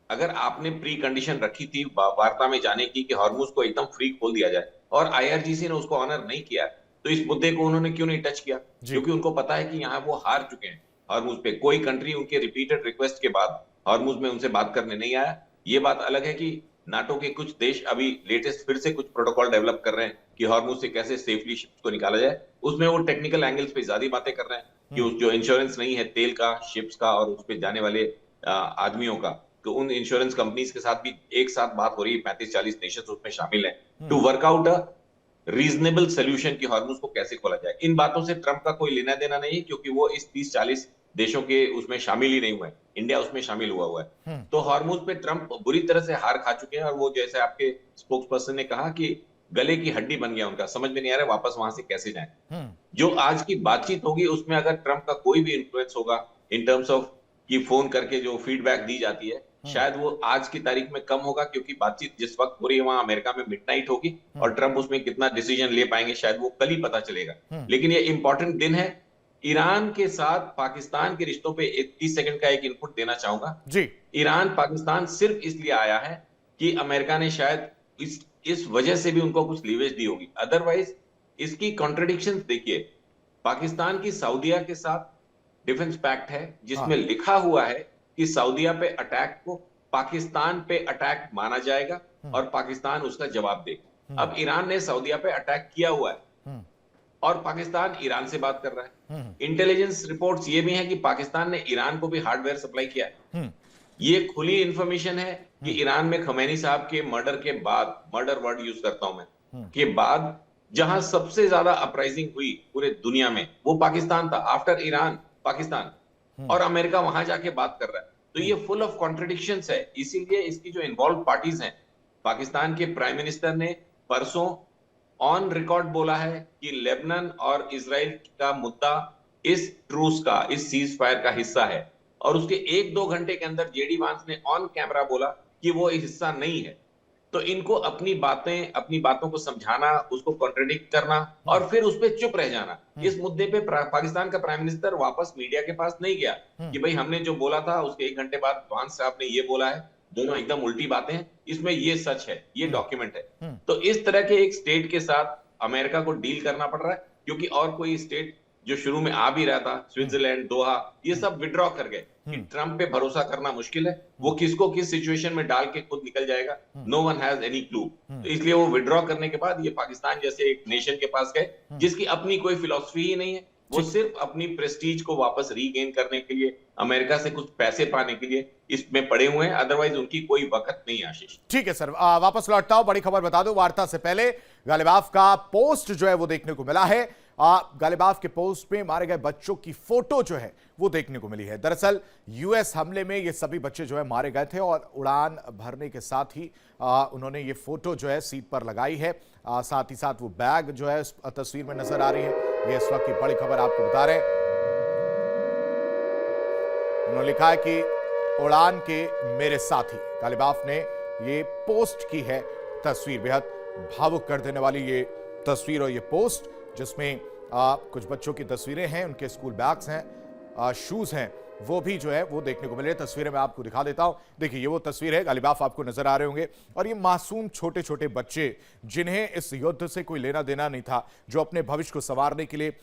अगर आपने प्री कंडीशन रखी थी वार्ता में जाने की कि हॉर्मुज को एकदम फ्री खोल दिया जाए और आईआरजीसी ने उसको ऑनर नहीं किया, तो इस मुद्दे को उन्होंने क्यों नहीं टच किया? क्योंकि उनको पता है कि यहाँ वो हार चुके हैं हॉर्मुज पे। कोई कंट्री उनके रिपीटेड रिक्वेस्ट के बाद हॉर्मुज में उनसे बात करने नहीं आया। ये बात अलग है कि नाटो के कुछ देश अभी लेटेस्ट फिर से कुछ प्रोटोकॉल डेवलप कर रहे हैं कि हॉर्मुज से कैसे सेफली शिप्स को निकाला जाए। उसमें वो टेक्निकल एंगल्स पे ज्यादा बातें कर रहे हैं कि उस जो इंश्योरेंस नहीं है तेल का, शिप्स का और उस पे जाने वाले आदमियों का, तो उन इंश्योरेंस कंपनीज के साथ भी एक साथ बात हो रही है। 35-40 नेशंस उसमें शामिल हैं to work out a reasonable solution कि हॉर्मुज को कैसे खोला जाए। इन बातों से ट्रंप का कोई लेना देना नहीं है, क्योंकि वो इस 30-40 देशों के उसमें शामिल ही नहीं हुए। इंडिया उसमें शामिल हुआ है। तो हॉर्मुज पे ट्रंप बुरी तरह से हार खा चुके हैं। और वो जैसे आपके स्पोक्स पर्सन ने कहा कि गले की हड्डी बन गया उनका, समझ में नहीं आ रहा वापस वहां से कैसे जाए। जो आज की बातचीत होगी उसमें अगर ट्रंप का कोई भी इन्फ्लुएंस होगा इन टर्म्स ऑफ कि फोन करके जो फीडबैक दी जाती है, शायद वो आज की तारीख में कम होगा, क्योंकि बातचीत जिस वक्त हो रही है वहां अमेरिका में मिडनाइट होगी और ट्रंप उसमें कितना डिसीजन ले पाएंगे शायद वो कल ही पता चलेगा। लेकिन ये इंपॉर्टेंट दिन है। ईरान के साथ पाकिस्तान के रिश्तों पे 30 सेकंड का एक इनपुट देना चाहूंगा जी। ईरान पाकिस्तान सिर्फ इसलिए आया है कि अमेरिका ने शायद इस वजह से भी उनको कुछ लीवेज दी होगी। अदरवाइज इसकी कॉन्ट्रडिक्शंस देखिए, पाकिस्तान की सऊदीया के साथ डिफेंस पैक्ट है जिसमें लिखा हुआ है कि सऊदीया पे अटैक को पाकिस्तान पे अटैक माना जाएगा और पाकिस्तान उसका जवाब देगा। अब ईरान ने सऊदीया पे अटैक किया हुआ है और पाकिस्तान ईरान से बात कर रहा है। इंटेलिजेंस रिपोर्ट्स ये भी हैं कि पाकिस्तान ने ईरान को भी हार्डवेयर सप्लाई किया है। ये खुली इंफॉर्मेशन है कि ईरान में खमैनी साहब के मर्डर के बाद, मर्डर वर्ड यूज करता हूं मैं, के बाद जहां सबसे ज्यादा अपराइजिंग हुई पूरे दुनिया में वो पाकिस्तान था। आफ्टर ईरान पाकिस्तान, और अमेरिका वहां जाके बात कर रहा है। तो ये फुल ऑफ कॉन्ट्रडिक्शंस है। इसीलिए इसकी जो इन्वॉल्व पार्टीज हैं, पाकिस्तान के प्राइम मिनिस्टर ने परसों ऑन रिकॉर्ड बोला है कि लेबनान और इजराइल का मुद्दा इस ट्रूस का, इस सीज फायर का हिस्सा है। और उसके 1-2 घंटे के अंदर जेडी वांस ने ऑन कैमरा बोला कि वो हिस्सा नहीं है। तो इनको अपनी बातों को समझाना, उसको कॉन्ट्रडिक्ट करना और फिर उस पर चुप रह जाना। इस मुद्दे पे पाकिस्तान का प्राइम मिनिस्टर वापस मीडिया के पास नहीं गया कि भाई हमने जो बोला था उसके 1 घंटे बाद वांस साहब ने ये बोला है, दोनों एकदम उल्टी बातें हैं, इसमें ये सच है, ये डॉक्यूमेंट है। तो इस तरह के एक स्टेट के साथ अमेरिका को डील करना पड़ रहा है, क्योंकि और कोई स्टेट जो शुरू में आ भी रहा था, स्विट्जरलैंड, दोहा, ये सब विड्रॉ कर गए कि ट्रंप पे भरोसा करना मुश्किल है, वो किसको किस सिचुएशन में डाल के खुद निकल जाएगा, no one has any clue. तो इसलिए वो विड्रॉ करने के बाद ये पाकिस्तान जैसे एक नेशन के पास गए जिसकी अपनी कोई फिलॉसफी ही नहीं है। वो सिर्फ अपनी प्रेस्टीज को वापस रीगेन करने के लिए, अमेरिका से कुछ पैसे पाने के लिए इसमें पड़े हुए हैं। अदरवाइज उनकी कोई वक्त नहीं। आशीष ठीक है सर, वापस लौटता हूं। बड़ी खबर बता दो, वार्ता से पहले गालिबाफ का पोस्ट जो है वो देखने को मिला है। गालिबाफ के पोस्ट में मारे गए बच्चों की फोटो जो है वो देखने को मिली है। दरअसल यूएस हमले में ये सभी बच्चे जो है मारे गए थे और उड़ान भरने के साथ ही उन्होंने ये फोटो जो है सीट पर लगाई है। साथ ही साथ वो बैग जो है तस्वीर में नजर आ रही है। ये इस वक्त की बड़ी खबर आपको बता रहे हैं। उन्होंने लिखा है कि उड़ान के मेरे साथी। गालिबाफ ने ये पोस्ट की है तस्वीर, बेहद भावुक कर देने वाली ये तस्वीर और ये पोस्ट, जिसमें कुछ बच्चों की तस्वीरें हैं, उनके स्कूल बैग्स हैं, शूज हैं, वो भी जो है वो देखने को मिले। तस्वीरें मैं आपको दिखा देता हूं। देखिए ये वो तस्वीर है, गालिबाफ आपको नजर आ रहे होंगे। और ये मासूम छोटे छोटे बच्चे जिन्हें इस युद्ध से कोई लेना देना नहीं था, जो अपने भविष्य को संवारने के लिए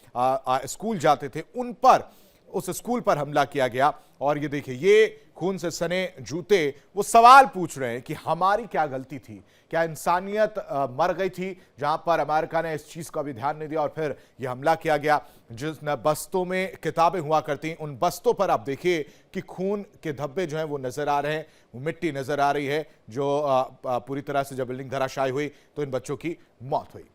स्कूल जाते थे, उन पर, उस स्कूल पर हमला किया गया। और ये देखिए ये खून से सने जूते वो सवाल पूछ रहे हैं कि हमारी क्या गलती थी, क्या इंसानियत मर गई थी, जहां पर अमेरिका ने इस चीज का भी ध्यान नहीं दिया और फिर यह हमला किया गया। जिस बस्तों में किताबें हुआ करती, उन बस्तों पर आप देखिए कि खून के धब्बे जो हैं वो नजर आ रहे हैं, वो मिट्टी नजर आ रही है, जो पूरी तरह से जब बिल्डिंग धराशायी हुई तो इन बच्चों की मौत हुई।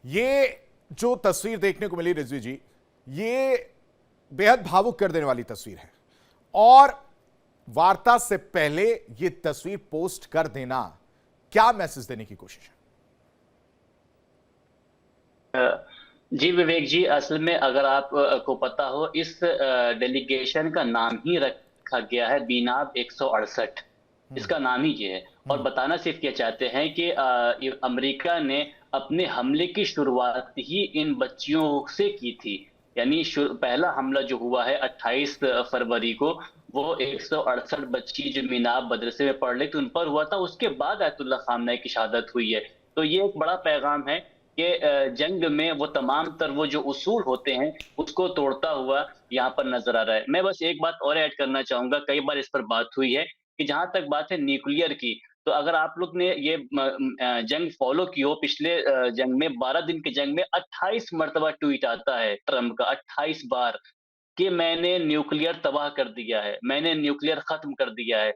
ये जो तस्वीर देखने को मिली रिजवी जी, ये बेहद भावुक कर देने वाली तस्वीर है। और वार्ता से पहले ये तस्वीर पोस्ट कर देना क्या मैसेज देने की कोशिश है? जी विवेक जी, असल में अगर आप को पता हो, इस डेलीगेशन का नाम ही रखा गया है बीनाब 168। इसका नाम ही ये है। और बताना सिर्फ ये चाहते हैं कि अमेरिका ने अपने हमले की शुरुआत ही इन बच्चियों से की थी। यानी पहला हमला जो हुआ है 28 फरवरी को, वो 168 बच्ची जो मीनाब मदरसे में पढ़ रही थी उन पर हुआ था। उसके बाद आयतुल्लाह खामनेई की शहादत हुई है। तो ये एक बड़ा पैगाम है कि जंग में वो तमाम तर वो जो उसूल होते हैं उसको तोड़ता हुआ यहाँ पर नजर आ रहा है। मैं बस एक बात और ऐड करना चाहूंगा, कई बार इस पर बात हुई है कि जहां तक बात है न्यूक्लियर की, तो अगर आप लोग ने ये जंग फॉलो की हो, पिछले जंग में 12 दिन के जंग में 28 मरतबा ट्वीट आता है ट्रंप का, 28 बार, कि मैंने न्यूक्लियर तबाह कर दिया है, मैंने न्यूक्लियर खत्म कर दिया है।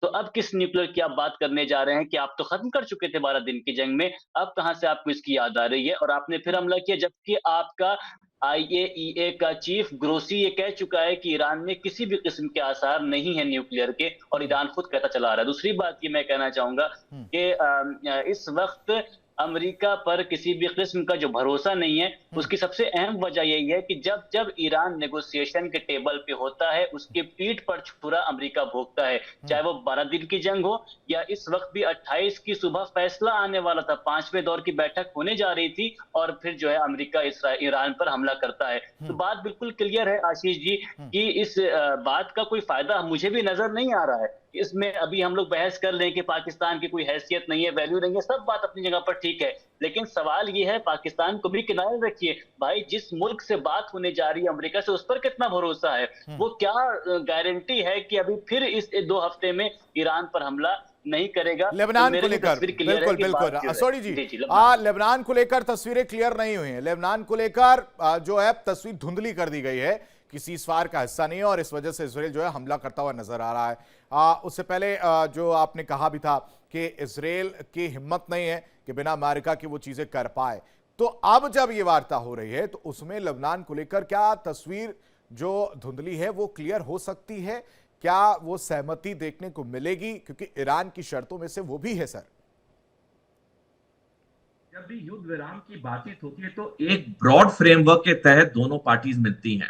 तो अब किस न्यूक्लियर की आप बात करने जा रहे हैं कि आप तो खत्म कर चुके थे 12 दिन की जंग में, अब कहां से आपको इसकी याद आ रही है? और आपने फिर हमला किया, जबकि आपका IAEA का चीफ ग्रोसी ये कह चुका है कि ईरान में किसी भी किस्म के आसार नहीं है न्यूक्लियर के, और ईरान खुद कहता चला आ रहा है। दूसरी बात ये मैं कहना चाहूंगा कि इस वक्त अमेरिका पर किसी भी किस्म का जो भरोसा नहीं है, उसकी सबसे अहम वजह यही है कि जब जब ईरान नेगोशिएशन के टेबल पे होता है, उसके पीठ पर छुरा अमेरिका भोगता है। चाहे वो 12 दिन की जंग हो या इस वक्त भी 28 की सुबह फैसला आने वाला था, 5वें दौर की बैठक होने जा रही थी, और फिर जो है अमेरिका ईरान पर हमला करता है। तो बात बिल्कुल क्लियर है आशीष जी कि इस बात का कोई फायदा मुझे भी नजर नहीं आ रहा है। इसमें अभी हम लोग बहस कर लें कि पाकिस्तान की कोई हैसियत नहीं है, वैल्यू नहीं है, सब बात अपनी जगह पर ठीक है, लेकिन सवाल ये है पाकिस्तान को भी किनारे रखिए भाई। जिस मुल्क से बात होने जा रही है अमेरिका से, उस पर कितना भरोसा है? वो क्या गारंटी है कि अभी फिर इस 2 हफ्ते में ईरान पर हमला नहीं करेगा? लेबनान को लेकर बिल्कुल बिल्कुल सॉरी जी, लेबनान को लेकर तस्वीरें क्लियर नहीं हुई हैं। लेबनान को लेकर जो है तस्वीर धुंधली कर दी गई है, किसी सीज़फायर का हिस्सा नहीं है, और इस वजह से इजराइल जो है हमला करता हुआ नजर आ रहा है। उससे पहले जो आपने कहा भी था कि इजराइल की हिम्मत नहीं है कि बिना अमेरिका की वो चीजें कर पाए, तो अब जब ये वार्ता हो रही है तो उसमें लेबनान को लेकर क्या तस्वीर जो धुंधली है वो क्लियर हो सकती है? क्या वो सहमति देखने को मिलेगी? क्योंकि ईरान की शर्तों में से वो भी है सर। जब भी युद्ध विराम की बातचीत होती है तो एक ब्रॉड फ्रेमवर्क के तहत दोनों पार्टीज मिलती हैं।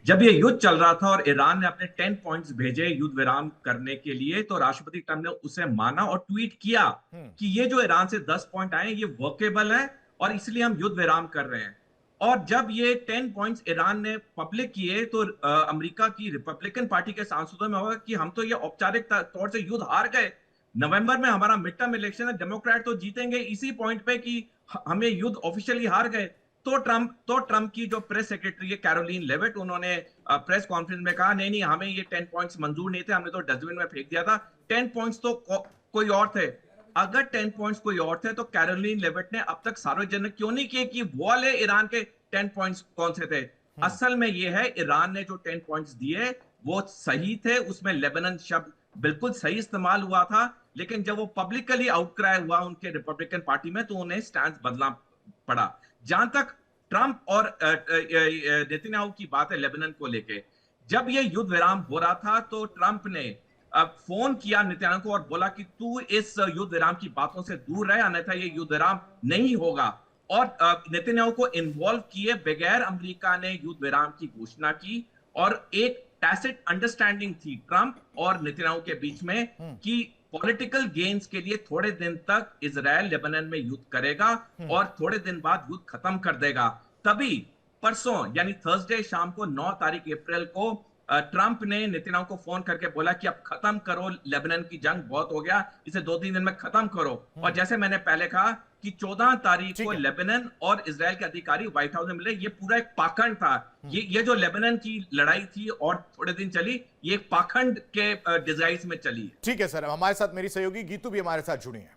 जब ये युद्ध चल रहा था और ईरान ने अपने 10 पॉइंट्स भेजे युद्ध विराम करने के लिए, तो राष्ट्रपति ट्रंप ने उसे माना और ट्वीट किया कि ये जो ईरान से 10 पॉइंट आए ये वर्केबल है और इसलिए हम युद्ध विराम कर रहे हैं। और जब ये 10 पॉइंट्स ईरान ने पब्लिक किए तो अमेरिका की रिपब्लिकन पार्टी के सांसदों में होगा कि हम तो ये औपचारिक तौर से युद्ध हार गए, नवंबर में हमारा मिड टर्म इलेक्शन है, डेमोक्रेट तो जीतेंगे इसी पॉइंट पे कि हमें युद्ध ऑफिशियली हार गए। तो ट्रंप की जो प्रेस सेक्रेटरी है कैरोलिन लेविट, उन्होंने प्रेस कॉन्फ्रेंस में कहा नहीं हमें ये 10 पॉइंट्स मंजूर नहीं थे, हमने तो डस्टबिन में फेंक दिया था, 10 पॉइंट्स तो कोई और थे। अगर 10 पॉइंट्स कोई और थे तो कैरोलिन लेविट ने अब तक सार्वजनिक क्यों नहीं किए कि वो वाले ईरान के 10 पॉइंट्स कौन से थे? असल में ये है ईरान ने जो 10 पॉइंट्स दिए वो सही थे, उसमें लेबनान शब्द बिल्कुल सही इस्तेमाल हुआ था, लेकिन जब वो पब्लिकली आउटक्राई हुआ उनके रिपब्लिकन पार्टी में तो उन्हें स्टैंड बदलना पड़ा। जहां तक ट्रंप और नेतन्याहू की बात है लेबनान को लेके, जब ये युद्ध विराम हो रहा था तो ट्रंप ने फोन किया नेतन्याहू को और बोला कि तू इस युद्ध विराम की बातों से दूर रहे, अन्यथा ये युद्ध विराम नहीं होगा। और नेतन्याहू को इन्वॉल्व किए बगैर अमेरिका ने युद्ध विराम की घोषणा की और एक टैसिट अंडरस्टैंडिंग थी ट्रंप और नेतन्याहू के बीच में कि पॉलिटिकल गेन्स के लिए थोड़े दिन तक इजराइल लेबनान में युद्ध करेगा और थोड़े दिन बाद युद्ध खत्म कर देगा। तभी परसों यानी थर्सडे शाम को 9 तारीख अप्रैल को ट्रंप ने नेतन्याहू को फोन करके बोला कि अब खत्म करो, लेबनान की जंग बहुत हो गया, इसे 2-3 दिन में खत्म करो। और जैसे मैंने पहले कहा कि 14 तारीख को लेबनान और इजराइल के अधिकारी व्हाइट हाउस में मिले, ये पूरा एक पाखंड था। ये जो लेबनान की लड़ाई थी और थोड़े दिन चली, ये एक पाखंड के डिजाइस में चली। ठीक है सर, हमारे साथ मेरी सहयोगी गीतू भी हमारे साथ जुड़ी है।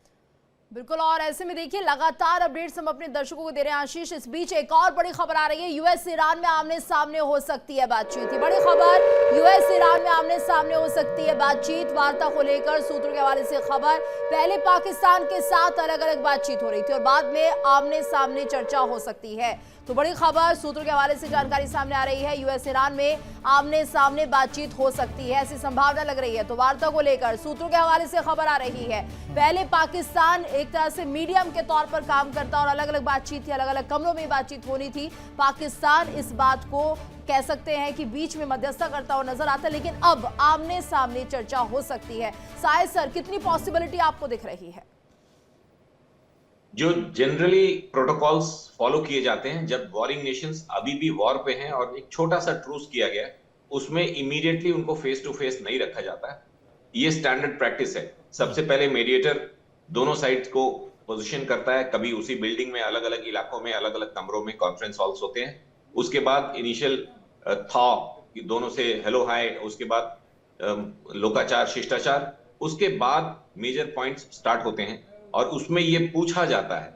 बिल्कुल, और ऐसे में देखिए लगातार अपडेट्स हम अपने दर्शकों को दे रहे हैं आशीष। इस बीच एक और बड़ी खबर आ रही है, यूएस ईरान में आमने सामने हो सकती है बातचीत। बड़ी खबर, यूएस ईरान में आमने सामने हो सकती है बातचीत। वार्ता को लेकर सूत्रों के हवाले से खबर, पहले पाकिस्तान के साथ अलग अलग बातचीत हो रही थी और बाद में आमने सामने चर्चा हो सकती है। तो बड़ी खबर सूत्रों के हवाले से जानकारी सामने आ रही है, यूएस ईरान में आमने सामने बातचीत हो सकती है, ऐसी संभावना लग रही है। तो वार्ता को लेकर सूत्रों के हवाले से खबर आ रही है, पहले पाकिस्तान एक तरह से मीडियम के तौर पर काम करता और अलग अलग बातचीत थी, अलग अलग कमरों में बातचीत होनी थी। पाकिस्तान इस बात को कह सकते हैं कि बीच में मध्यस्थता करता हुआ नजर आता है, लेकिन अब आमने सामने चर्चा हो सकती है। साहिद सर, कितनी पॉसिबिलिटी आपको दिख रही है? जो जनरली प्रोटोकॉल्स फॉलो किए जाते हैं जब वॉरिंग नेशंस अभी भी वॉर पे हैं और एक छोटा सा ट्रूस किया गया है, उसमें इमीडिएटली उनको फेस टू फेस नहीं रखा जाता है। ये स्टैंडर्ड प्रैक्टिस है। सबसे पहले मीडिएटर दोनों साइड्स को पोजीशन करता है, कभी उसी बिल्डिंग में अलग अलग इलाकों में अलग अलग कमरों में कॉन्फ्रेंस हॉल्स होते हैं। उसके बाद इनिशियल थॉ दोनों से हेलो हाय, उसके बाद लोकाचार शिष्टाचार, उसके बाद मेजर पॉइंट्स स्टार्ट होते हैं और उसमें ये पूछा जाता है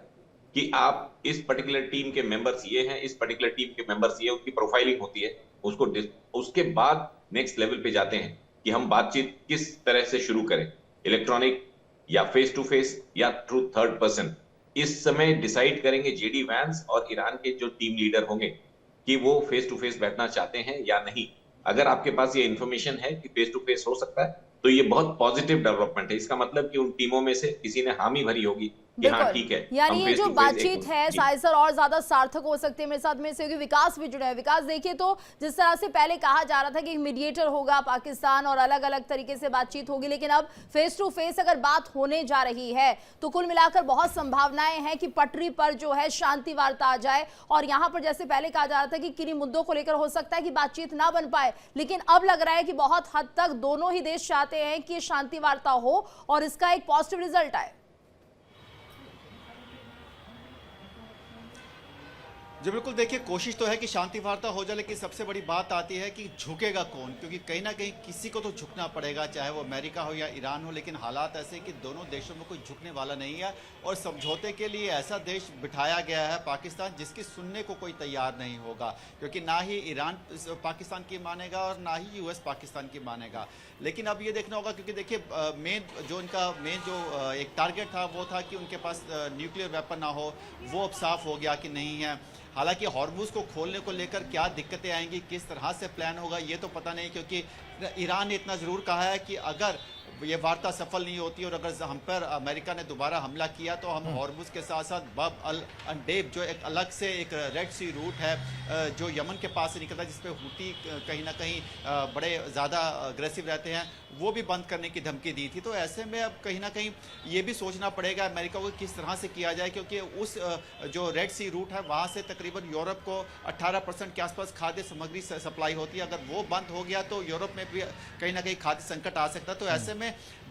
कि आप इस पर्टिकुलर टीम के मेंबर्स ये हैं, इस पर्टिकुलर टीम के मेंबर्स ये, उसकी प्रोफाइलिंग होती है। उसके बाद नेक्स्ट लेवल पे जाते हैं कि हम बातचीत किस तरह से शुरू करें, इलेक्ट्रॉनिक या फेस टू फेस या थ्रू थर्ड पर्सन। इस समय डिसाइड करेंगे जेडी वैंस और ईरान के जो टीम लीडर होंगे कि वो फेस टू फेस बैठना चाहते हैं या नहीं। अगर आपके पास ये इंफॉर्मेशन है कि फेस टू फेस हो सकता है तो ये बहुत पॉजिटिव डेवलपमेंट है। इसका मतलब कि उन टीमों में से किसी ने हामी भरी होगी कि हाँ ठीक है, यानी ये जो बातचीत है साहिद सर और ज्यादा सार्थक हो सकती है। मेरे साथ में से विकास भी जुड़े हैं। विकास, देखिए तो जिस तरह से पहले कहा जा रहा था कि मीडिएटर होगा पाकिस्तान और अलग अलग तरीके से बातचीत होगी, लेकिन अब फेस टू फेस अगर बात होने जा रही है तो कुल मिलाकर बहुत संभावनाएं हैं कि पटरी पर जो है शांति वार्ता आ जाए। और यहाँ पर जैसे पहले कहा जा रहा था कि किन्हीं मुद्दों को लेकर हो सकता है कि बातचीत ना बन पाए, लेकिन अब लग रहा है कि बहुत हद तक दोनों ही देश चाहते हैं कि शांति वार्ता हो और इसका एक पॉजिटिव रिजल्ट आए। जी बिल्कुल, देखिए कोशिश तो है कि शांति वार्ता हो जाए, लेकिन सबसे बड़ी बात आती है कि झुकेगा कौन, क्योंकि कहीं ना कहीं किसी को तो झुकना पड़ेगा, चाहे वो अमेरिका हो या ईरान हो। लेकिन हालात ऐसे कि दोनों देशों में कोई झुकने वाला नहीं है और समझौते के लिए ऐसा देश बिठाया गया है पाकिस्तान जिसकी सुनने को कोई तैयार नहीं होगा, क्योंकि ना ही ईरान पाकिस्तान की मानेगा और ना ही यूएस पाकिस्तान की मानेगा। लेकिन अब ये देखना होगा, क्योंकि देखिए मेन जो एक टारगेट था वो था कि उनके पास न्यूक्लियर वेपन ना हो, वो अब साफ हो गया कि नहीं है। हालांकि हॉर्मुज को खोलने को लेकर क्या दिक्कतें आएंगी, किस तरह से प्लान होगा, ये तो पता नहीं, क्योंकि ईरान ने इतना ज़रूर कहा है कि अगर ये वार्ता सफल नहीं होती और अगर हम पर अमेरिका ने दोबारा हमला किया तो हम हॉर्मुज के साथ साथ बब अल अंडेब जो एक अलग से एक रेड सी रूट है जो यमन के पास से निकलता है, जिसपे हुती कहीं ना कहीं बड़े ज़्यादा अग्रेसिव रहते हैं, वो भी बंद करने की धमकी दी थी। तो ऐसे में अब कहीं ना कहीं ये भी सोचना पड़ेगा अमेरिका को किस तरह से किया जाए, क्योंकि उस जो रेड सी रूट है वहाँ से तकरीबन यूरोप को 18% के आसपास खाद्य सामग्री सप्लाई होती है। अगर वो बंद हो गया तो यूरोप में भी कहीं ना कहीं खाद्य संकट आ सकता है। तो ऐसे में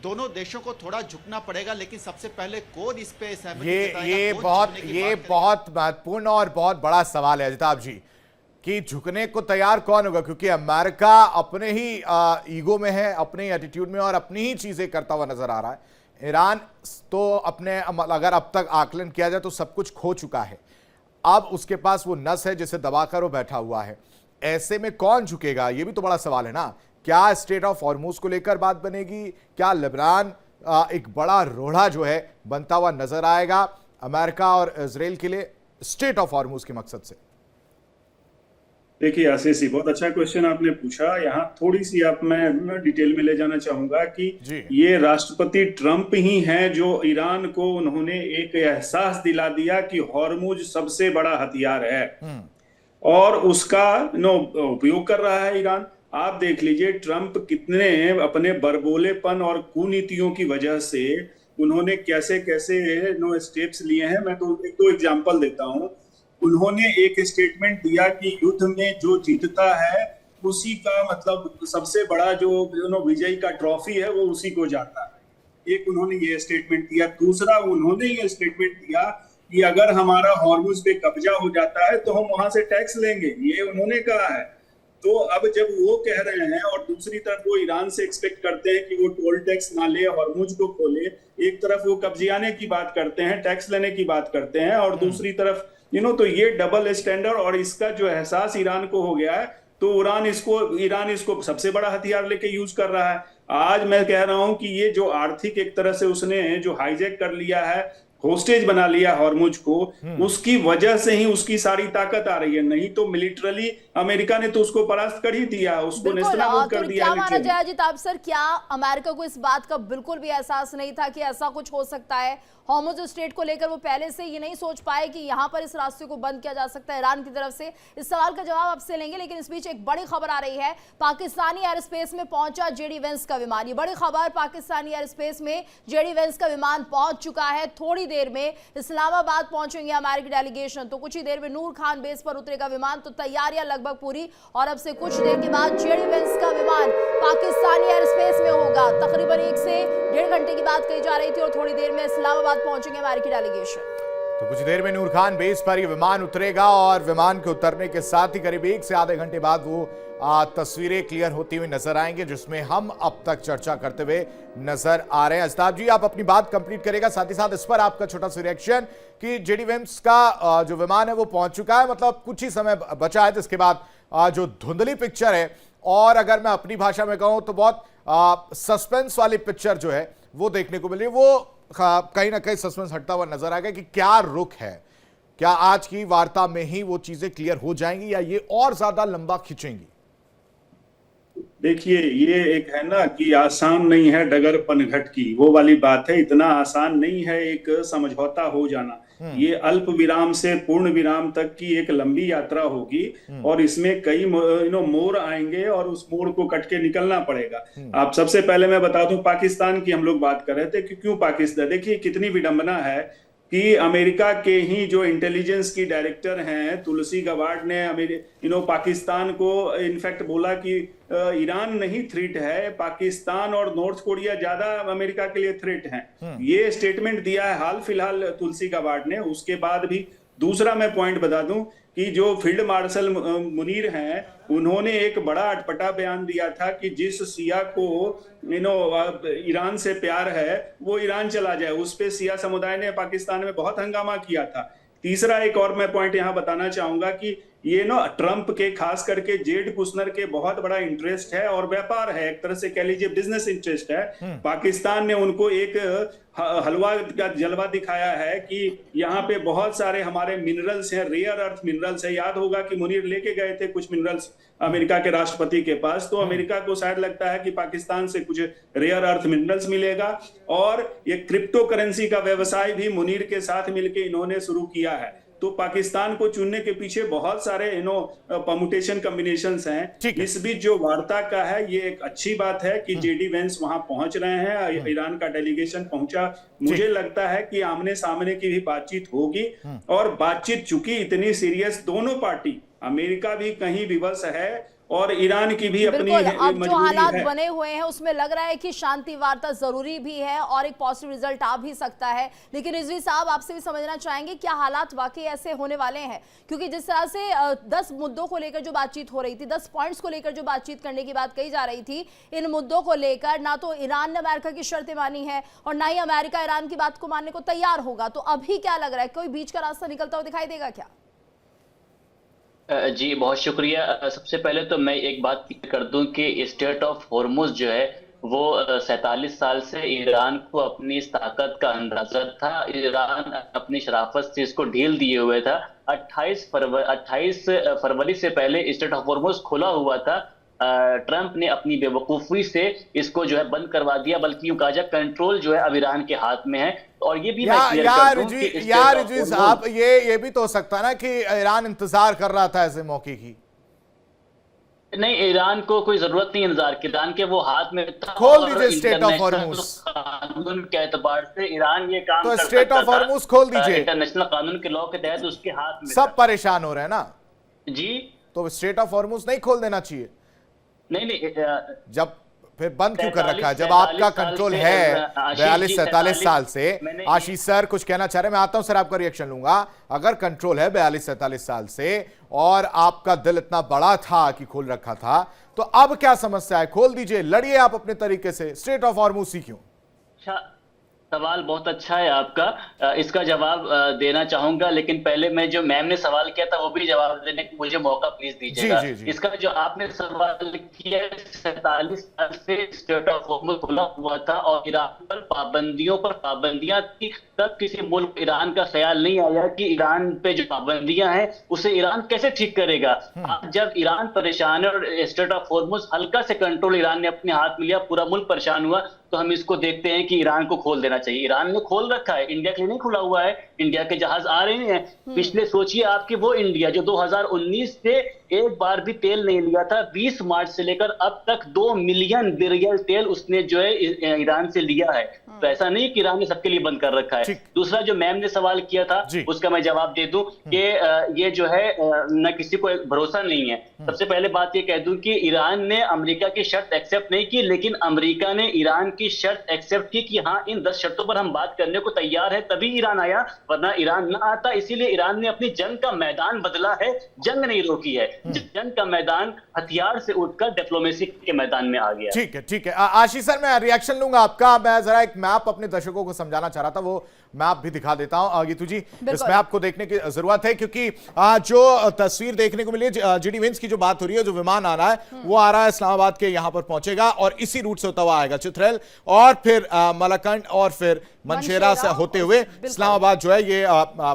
दोनों देशों को थोड़ा झुकना पड़ेगा, लेकिन सबसे पहले कौन इस पे सहमति जताएगा? ये बहुत महत्वपूर्ण और बहुत बड़ा सवाल है अजिताभ जी कि झुकने को तैयार कौन होगा, क्योंकि अमेरिका अपने ही ईगो में है, अपने ही एटीट्यूड में और अपनी ही चीजें करता हुआ नजर आ रहा है। ईरान तो अपने अगर अब तक आकलन किया जाए तो सब कुछ खो चुका है, अब उसके पास वो नस है जिसे दबाकर वो बैठा हुआ है। ऐसे में कौन झुकेगा, ये भी तो बड़ा सवाल है ना। क्या स्टेट ऑफ हॉर्मुज को लेकर बात बनेगी, क्या लेबनान एक बड़ा रोड़ा जो है बनता हुआ नजर आएगा अमेरिका और इजराइल के लिए स्टेट ऑफ हॉर्मुज के मकसद से? देखिए आशीष जी, बहुत अच्छा क्वेश्चन आपने पूछा। यहाँ थोड़ी सी मैं डिटेल में ले जाना चाहूंगा कि ये राष्ट्रपति ट्रंप ही हैं जो ईरान को उन्होंने एक एहसास दिला दिया कि हॉर्मुज सबसे बड़ा हथियार है और उसका उपयोग कर रहा है ईरान। आप देख लीजिए ट्रंप कितने अपने बरबोलेपन और कूनीतियों की वजह से उन्होंने कैसे कैसे स्टेप्स लिए हैं। मैं तो एक दो एग्जांपल देता हूं। उन्होंने एक स्टेटमेंट दिया कि युद्ध में जो जीतता है उसी का मतलब सबसे बड़ा जो विजयी का ट्रॉफी है वो उसी को जाता है। एक उन्होंने ये स्टेटमेंट दिया। दूसरा उन्होंने ये स्टेटमेंट दिया कि अगर हमारा हॉर्मुज पे कब्जा हो जाता है तो हम वहां से टैक्स लेंगे, ये उन्होंने कहा है। तो अब जब वो कह रहे हैं और दूसरी तरफ वो ईरान से एक्सपेक्ट करते हैं कि वो टोल टैक्स ना ले, हॉर्मुज को खोले, एक तरफ वो कब्जियाने की बात करते हैं, टैक्स लेने की बात करते हैं, और दूसरी तरफ तो ये डबल स्टैंडर्ड, और इसका जो एहसास ईरान को हो गया है, तो ईरान इसको सबसे बड़ा हथियार लेके यूज कर रहा है। आज मैं कह रहा हूं कि ये जो आर्थिक एक तरह से उसने जो हाईजैक कर लिया है, होस्टेज बना लिया हॉर्मुज को, उसकी वजह से ही उसकी सारी ताकत आ रही है। नहीं तो मिलिटरली अमेरिका ने तो उसको परास्त कर ही दिया, उसको नेस्तनाबूद कर दिया। क्या माना जाए अजीत आप सर, क्या अमेरिका को इस बात का बिल्कुल भी एहसास नहीं था कि ऐसा कुछ हो सकता है? हॉर्मुज स्ट्रेट को लेकर वो पहले से ये नहीं सोच पाए कि यहां पर इस रास्ते को बंद किया जा सकता है ईरान की तरफ से? इस सवाल का जवाब आपसे लेंगे, लेकिन इस बीच एक बड़ी खबर आ रही है। पाकिस्तानी एयर स्पेस में पहुंचा जेडी वेंस का विमान। ये बड़ी खबर, पाकिस्तानी एयर स्पेस में जेडी वेंस का विमान पहुंच चुका है। थोड़ी देर में इस्लामाबाद पहुंचेंगे अमेरिकी डेलीगेशन, तो कुछ ही देर में नूर खान बेस पर उतरेगा विमान। तो तैयारियां लगभग पूरी, और अब से कुछ देर के बाद जेडी वेंस का विमान पाकिस्तानी एयर स्पेस में होगा। तकरीबन 1 से 1.5 घंटे की बात कही जा रही थी, और थोड़ी देर में इस्लामाबाद पहुंचेंगे अमेरिकी डेलीगेशन। तो कुछ देर में नूर खान बेस पर ये विमान उतरेगा, और विमान के उतरने के साथ ही करीब 1 से आधे घंटे बाद वो तस्वीरें क्लियर होती हुई नजर आएंगे, जिसमें हम अब तक चर्चा करते हुए नजर आ रहे हैं। अस्ताब जी, आप अपनी बात कंप्लीट करेगा, साथ ही साथ इस पर आपका छोटा सा रिएक्शन कि जेडी वेंस का जो विमान है वो पहुंच चुका है, मतलब कुछ ही समय बचा है, जिसके बाद जो धुंधली पिक्चर है, और अगर मैं अपनी भाषा में कहूं तो बहुत सस्पेंस वाली पिक्चर जो है वो देखने को मिल रही है। वो कहीं ना कहीं सस्पेंस हटता हुआ नजर आ गया कि क्या रुख है, क्या आज की वार्ता में ही वो चीजें क्लियर हो जाएंगी या ये और ज्यादा लंबा खींचेंगी? देखिए, ये एक है ना कि आसान नहीं है डगर पनघट की, वो वाली बात है। इतना आसान नहीं है एक समझौता हो जाना। ये अल्प विराम से पूर्ण विराम तक की एक लंबी यात्रा होगी, और इसमें कई मोड़ आएंगे, और उस मोड़ को कट के निकलना पड़ेगा। आप सबसे पहले मैं बता दूं, पाकिस्तान की हम लोग बात कर रहे थे कि क्यों पाकिस्तान। देखिए कितनी विडंबना है कि अमेरिका के ही जो इंटेलिजेंस की डायरेक्टर हैं तुलसी गबार्ड ने पाकिस्तान को इनफैक्ट बोला कि ईरान नहीं थ्रेट है, पाकिस्तान और नॉर्थ कोरिया ज्यादा अमेरिका के लिए थ्रेट हैं। ये स्टेटमेंट दिया है हाल फिलहाल तुलसी गबार्ड ने। उसके बाद भी दूसरा मैं पॉइंट बता दूं कि जो फील्ड मार्शल मुनीर हैं, उन्होंने एक बड़ा अटपटा बयान दिया था कि जिस सिया को ईरान से प्यार है वो ईरान चला जाए। उस पे सिया समुदाय ने पाकिस्तान में बहुत हंगामा किया था। तीसरा एक और मैं पॉइंट यहाँ बताना चाहूंगा कि ये ट्रंप के खास करके जेड कुशनर के बहुत बड़ा इंटरेस्ट है और व्यापार है, एक तरह से कह लीजिए बिजनेस इंटरेस्ट है। पाकिस्तान ने उनको एक हलवा का जलवा दिखाया है कि यहाँ पे बहुत सारे हमारे मिनरल्स हैं, रेयर अर्थ मिनरल्स है। याद होगा कि मुनीर लेके गए थे कुछ मिनरल्स अमेरिका के राष्ट्रपति के पास, तो अमेरिका को शायद लगता है कि पाकिस्तान से कुछ रेयर अर्थ मिनरल्स मिलेगा। और ये क्रिप्टो करेंसी का व्यवसाय भी मुनीर के साथ मिलकर इन्होंने शुरू किया है। तो पाकिस्तान को चुनने के पीछे बहुत सारे परमुटेशन कॉम्बिनेशंस हैं। इस बीच जो वार्ता का है, ये एक अच्छी बात है कि जेडी वेंस वहां पहुंच रहे हैं, ईरान का डेलीगेशन पहुंचा। मुझे लगता है कि आमने सामने की भी बातचीत होगी, और बातचीत चूंकि इतनी सीरियस, दोनों पार्टी, अमेरिका भी कहीं विवश है और ईरान की भी अपनी अब जो हालात बने हुए हैं उसमें लग रहा है कि शांति वार्ता जरूरी भी है और एक पॉजिटिव रिजल्ट आ भी सकता है। लेकिन रिजवी साहब, आपसे भी समझना चाहेंगे क्या हालात वाकई ऐसे होने वाले हैं? क्योंकि जिस तरह से 10 मुद्दों को लेकर जो बातचीत हो रही थी, 10 पॉइंट्स को लेकर जो बातचीत करने की बात कही जा रही थी, इन मुद्दों को लेकर ना तो ईरान ने अमेरिका की शर्तें मानी है और ना ही अमेरिका ईरान की बात को मानने को तैयार होगा। तो अभी क्या लग रहा है, कोई बीच का रास्ता निकलता हुआ दिखाई देगा क्या? जी बहुत शुक्रिया। सबसे पहले तो मैं एक बात कर दूं कि स्टेट ऑफ हॉर्मुज जो है वो 47 साल से ईरान को अपनी इस ताकत का अंदाजा था। ईरान अपनी शराफत से इसको ढील दिए हुए था। 28 फरवरी से पहले स्टेट ऑफ हॉर्मुज खुला हुआ था। ट्रंप ने अपनी बेवकूफी से इसको जो है बंद करवा दिया, बल्कि यूं कहा जाए कंट्रोल जो है अब ईरान के हाथ में है। और ये भी यार रिजवी साहब, ये भी तो हो सकता है ना कि ईरान इंतजार कर रहा था ऐसे मौके की। नहीं, ईरान को कोई जरूरत नहीं इंतजार की, ईरान के वो हाथ में था। खोल दीजिए स्टेट ऑफ हॉर्मुज। कानून के एतबार से ईरान ये काम तो स्टेट ऑफ हॉर्मुज खोल दीजिए। इंटरनेशनल कानून के लॉ के तहत उसके हाथ में। सब परेशान हो रहे हैं ना जी, तो स्टेट ऑफ हॉर्मुज नहीं खोल देना चाहिए। नहीं, जब फिर बंद क्यों कर रखा है जब आपका कंट्रोल है 42-47 साल से? आशीष सर कुछ कहना चाह रहे हैं, मैं आता हूं सर, आपका रिएक्शन लूंगा। अगर कंट्रोल है 42-47 साल से और आपका दिल इतना बड़ा था कि खोल रखा था, तो अब क्या समस्या है? खोल दीजिए, लड़िए आप अपने तरीके से। स्ट्रेट ऑफ हॉर्मुज़ क्यों? सवाल बहुत अच्छा है आपका, इसका जवाब देना चाहूंगा, लेकिन पहले मैं जो मैम ने सवाल किया था वो भी जवाब देने का मुझे मौका प्लीज दीजिएगा। जी, जी, जी। इसका जो आपने सवाल किया 47 साल से स्टेट ऑफ हॉर्मुज़ खुला हुआ था और ईरान पर पाबंदियां थी, तब किसी मुल्क ईरान का ख्याल नहीं आया कि ईरान पे जो पाबंदियां हैं उसे ईरान कैसे ठीक करेगा। आज जब ईरान परेशान है और स्टेट ऑफ हॉर्मुज़ हल्का से कंट्रोल ईरान ने अपने हाथ में लिया, पूरा मुल्क परेशान हुआ, तो हम इसको देखते हैं कि ईरान को खोल देना चाहिए। ईरान ने खोल रखा है, इंडिया के लिए नहीं खुला हुआ है, इंडिया के जहाज आ रहे हैं। पिछले सोचिए आपकी वो इंडिया जो 2019 से एक बार भी तेल नहीं लिया था, 20 मार्च से लेकर अब तक 2 मिलियन बैरल तेल उसने जो है ईरान से लिया है। तो ऐसा नहीं कि ईरान ने सबके लिए बंद कर रखा है। दूसरा जो मैम ने सवाल किया था उसका मैं जवाब दे दूं कि ये जो है न किसी को भरोसा नहीं है। सबसे पहले बात ये कह दूं कि ईरान ने अमेरिका की शर्त एक्सेप्ट नहीं की, लेकिन अमेरिका ने ईरान की शर्त एक्सेप्ट की कि हाँ इन 10 शर्तों पर हम बात करने को तैयार है, तभी ईरान आया, वरना ईरान ना आता। इसीलिए ईरान ने अपनी जंग का मैदान बदला है, जंग नहीं रोकी है। जंग का मैदान हथियार से उठकर डिप्लोमेसी के मैदान में आ गया। ठीक है, ठीक है। आशीष सर मैं रिएक्शन लूंगा आपका। मैं जरा एक मैप अपने दर्शकों को समझाना चाह रहा था, वो मैप भी दिखा देता हूं। गीतू जी इस मैप को देखने की जरूरत है, क्योंकि जो तस्वीर देखने को मिली है, जीडी विंस की जो बात हो रही है, जो विमान आ रहा है वो आ रहा है इस्लामाबाद के यहां पर पहुंचेगा और इसी रूट से होता हुआ आएगा चित्रेल और फिर मलाकंड और फिर मनशेरा से होते हुए इस्लामाबाद जो है ये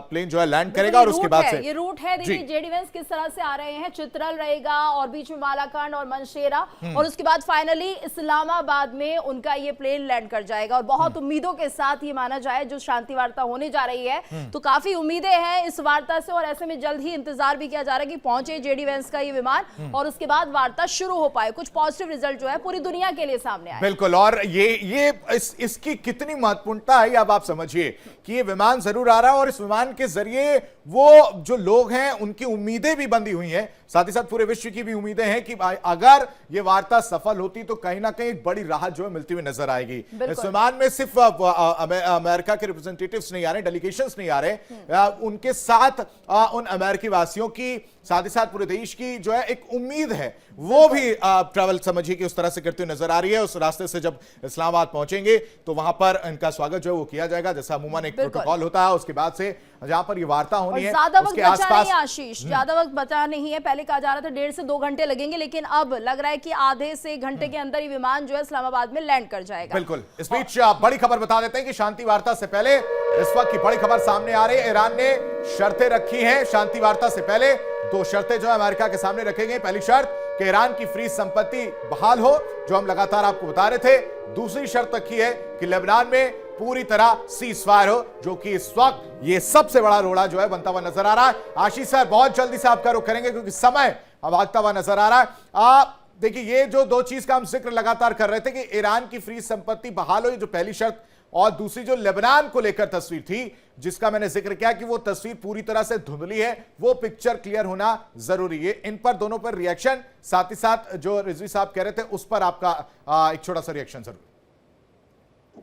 प्लेन जो है लैंड करेगा और उसके बाद से ये रूट है। देखिए जेडी वेंस किस तरह से आ रहे हैं, चित्रल रहेगा और बीच में मालाकांड और मनशेरा और उसके बाद फाइनली इस्लामाबाद में उनका ये प्लेन लैंड कर जाएगा। और बहुत उम्मीदों के साथ ये माना जाए जो शांति वार्ता होने जा रही है, तो काफी उम्मीदें हैं इस वार्ता से और ऐसे में जल्द ही इंतजार भी किया जा रहा है कि पहुंचे जेडी वेंस का ये विमान और उसके बाद वार्ता शुरू हो पाए, कुछ पॉजिटिव रिजल्ट जो है पूरी दुनिया के लिए सामने आए। बिल्कुल। और ये इसकी कितनी महत्वपूर्णता है आप समझिए कि ये विमान जरूर आ रहा है और इस विमान के जरिए वो जो लोग हैं उनकी उम्मीदें भी बंधी हुई हैं, साथ ही साथ पूरे विश्व की भी उम्मीदें हैं कि अगर ये वार्ता सफल होती तो कहीं ना कहीं एक बड़ी राहत जो है मिलती हुई नजर आएगी। इस विमान में सिर्फ अमेरिका के रिप्रेजेंटेटिव्स नहीं आ रहे, डेलीगेशंस नहीं आ रहे, उनके साथ उन अमेरिकी वासियों की, साथ ही साथ पूरे देश की जो है एक उम्मीद है, वो भी ट्रैवल समझिए कि उस तरह से करते हुए नजर आ रही है। उस रास्ते से जब इस्लामाबाद पहुंचेंगे तो वहां पर इनका स्वागत जो है वो किया जाएगा, जैसा अमूमन एक प्रोटोकॉल होता है। उसके बाद से जहां पर ये वार्ता होनी है ज्यादा वक्त उसके बचा आसपास नहीं आशीष, ज्यादा वक्त बचा नहीं है। पहले कहा जा रहा था 1.5 से 2 घंटे लगेंगे, लेकिन अब लग रहा है कि आधे से 1 घंटे के अंदर ये विमान जो है इस्लामाबाद में लैंड कर जाएगा। बिल्कुल। इस बीच बड़ी खबर बता देते हैं कि शांति वार्ता से पहले इस वक्त की बड़ी खबर सामने आ रही है। ईरान ने शर्तें रखी हैं शांति वार्ता से पहले। 2 शर्तें जो है अमेरिका के सामने रखी गई। पहली शर्त कि ईरान की फ्री संपत्ति बहाल हो, जो हम लगातार आपको बता रहे थे। दूसरी शर्त रखी है कि लेबनान में पूरी तरह सीज फायर हो, जो कि इस वक्त ये सबसे बड़ा रोड़ा जो है बनता हुआ नजर आ रहा है। आशीष सर बहुत जल्दी से आपका रुख करेंगे क्योंकि समय अब भागता हुआ नजर आ रहा है। देखिए ये जो 2 चीज का हम जिक्र लगातार कर रहे थे कि ईरान की फ्री संपत्ति बहाल हो, जो पहली शर्त, और दूसरी जो लेबनान को लेकर तस्वीर थी जिसका मैंने जिक्र किया कि वो तस्वीर पूरी तरह से धुंधली है, वो पिक्चर क्लियर होना जरूरी है। इन पर दोनों पर रिएक्शन, साथ ही साथ जो रिजवी साहब कह रहे थे उस पर आपका एक छोटा सा रिएक्शन जरूर।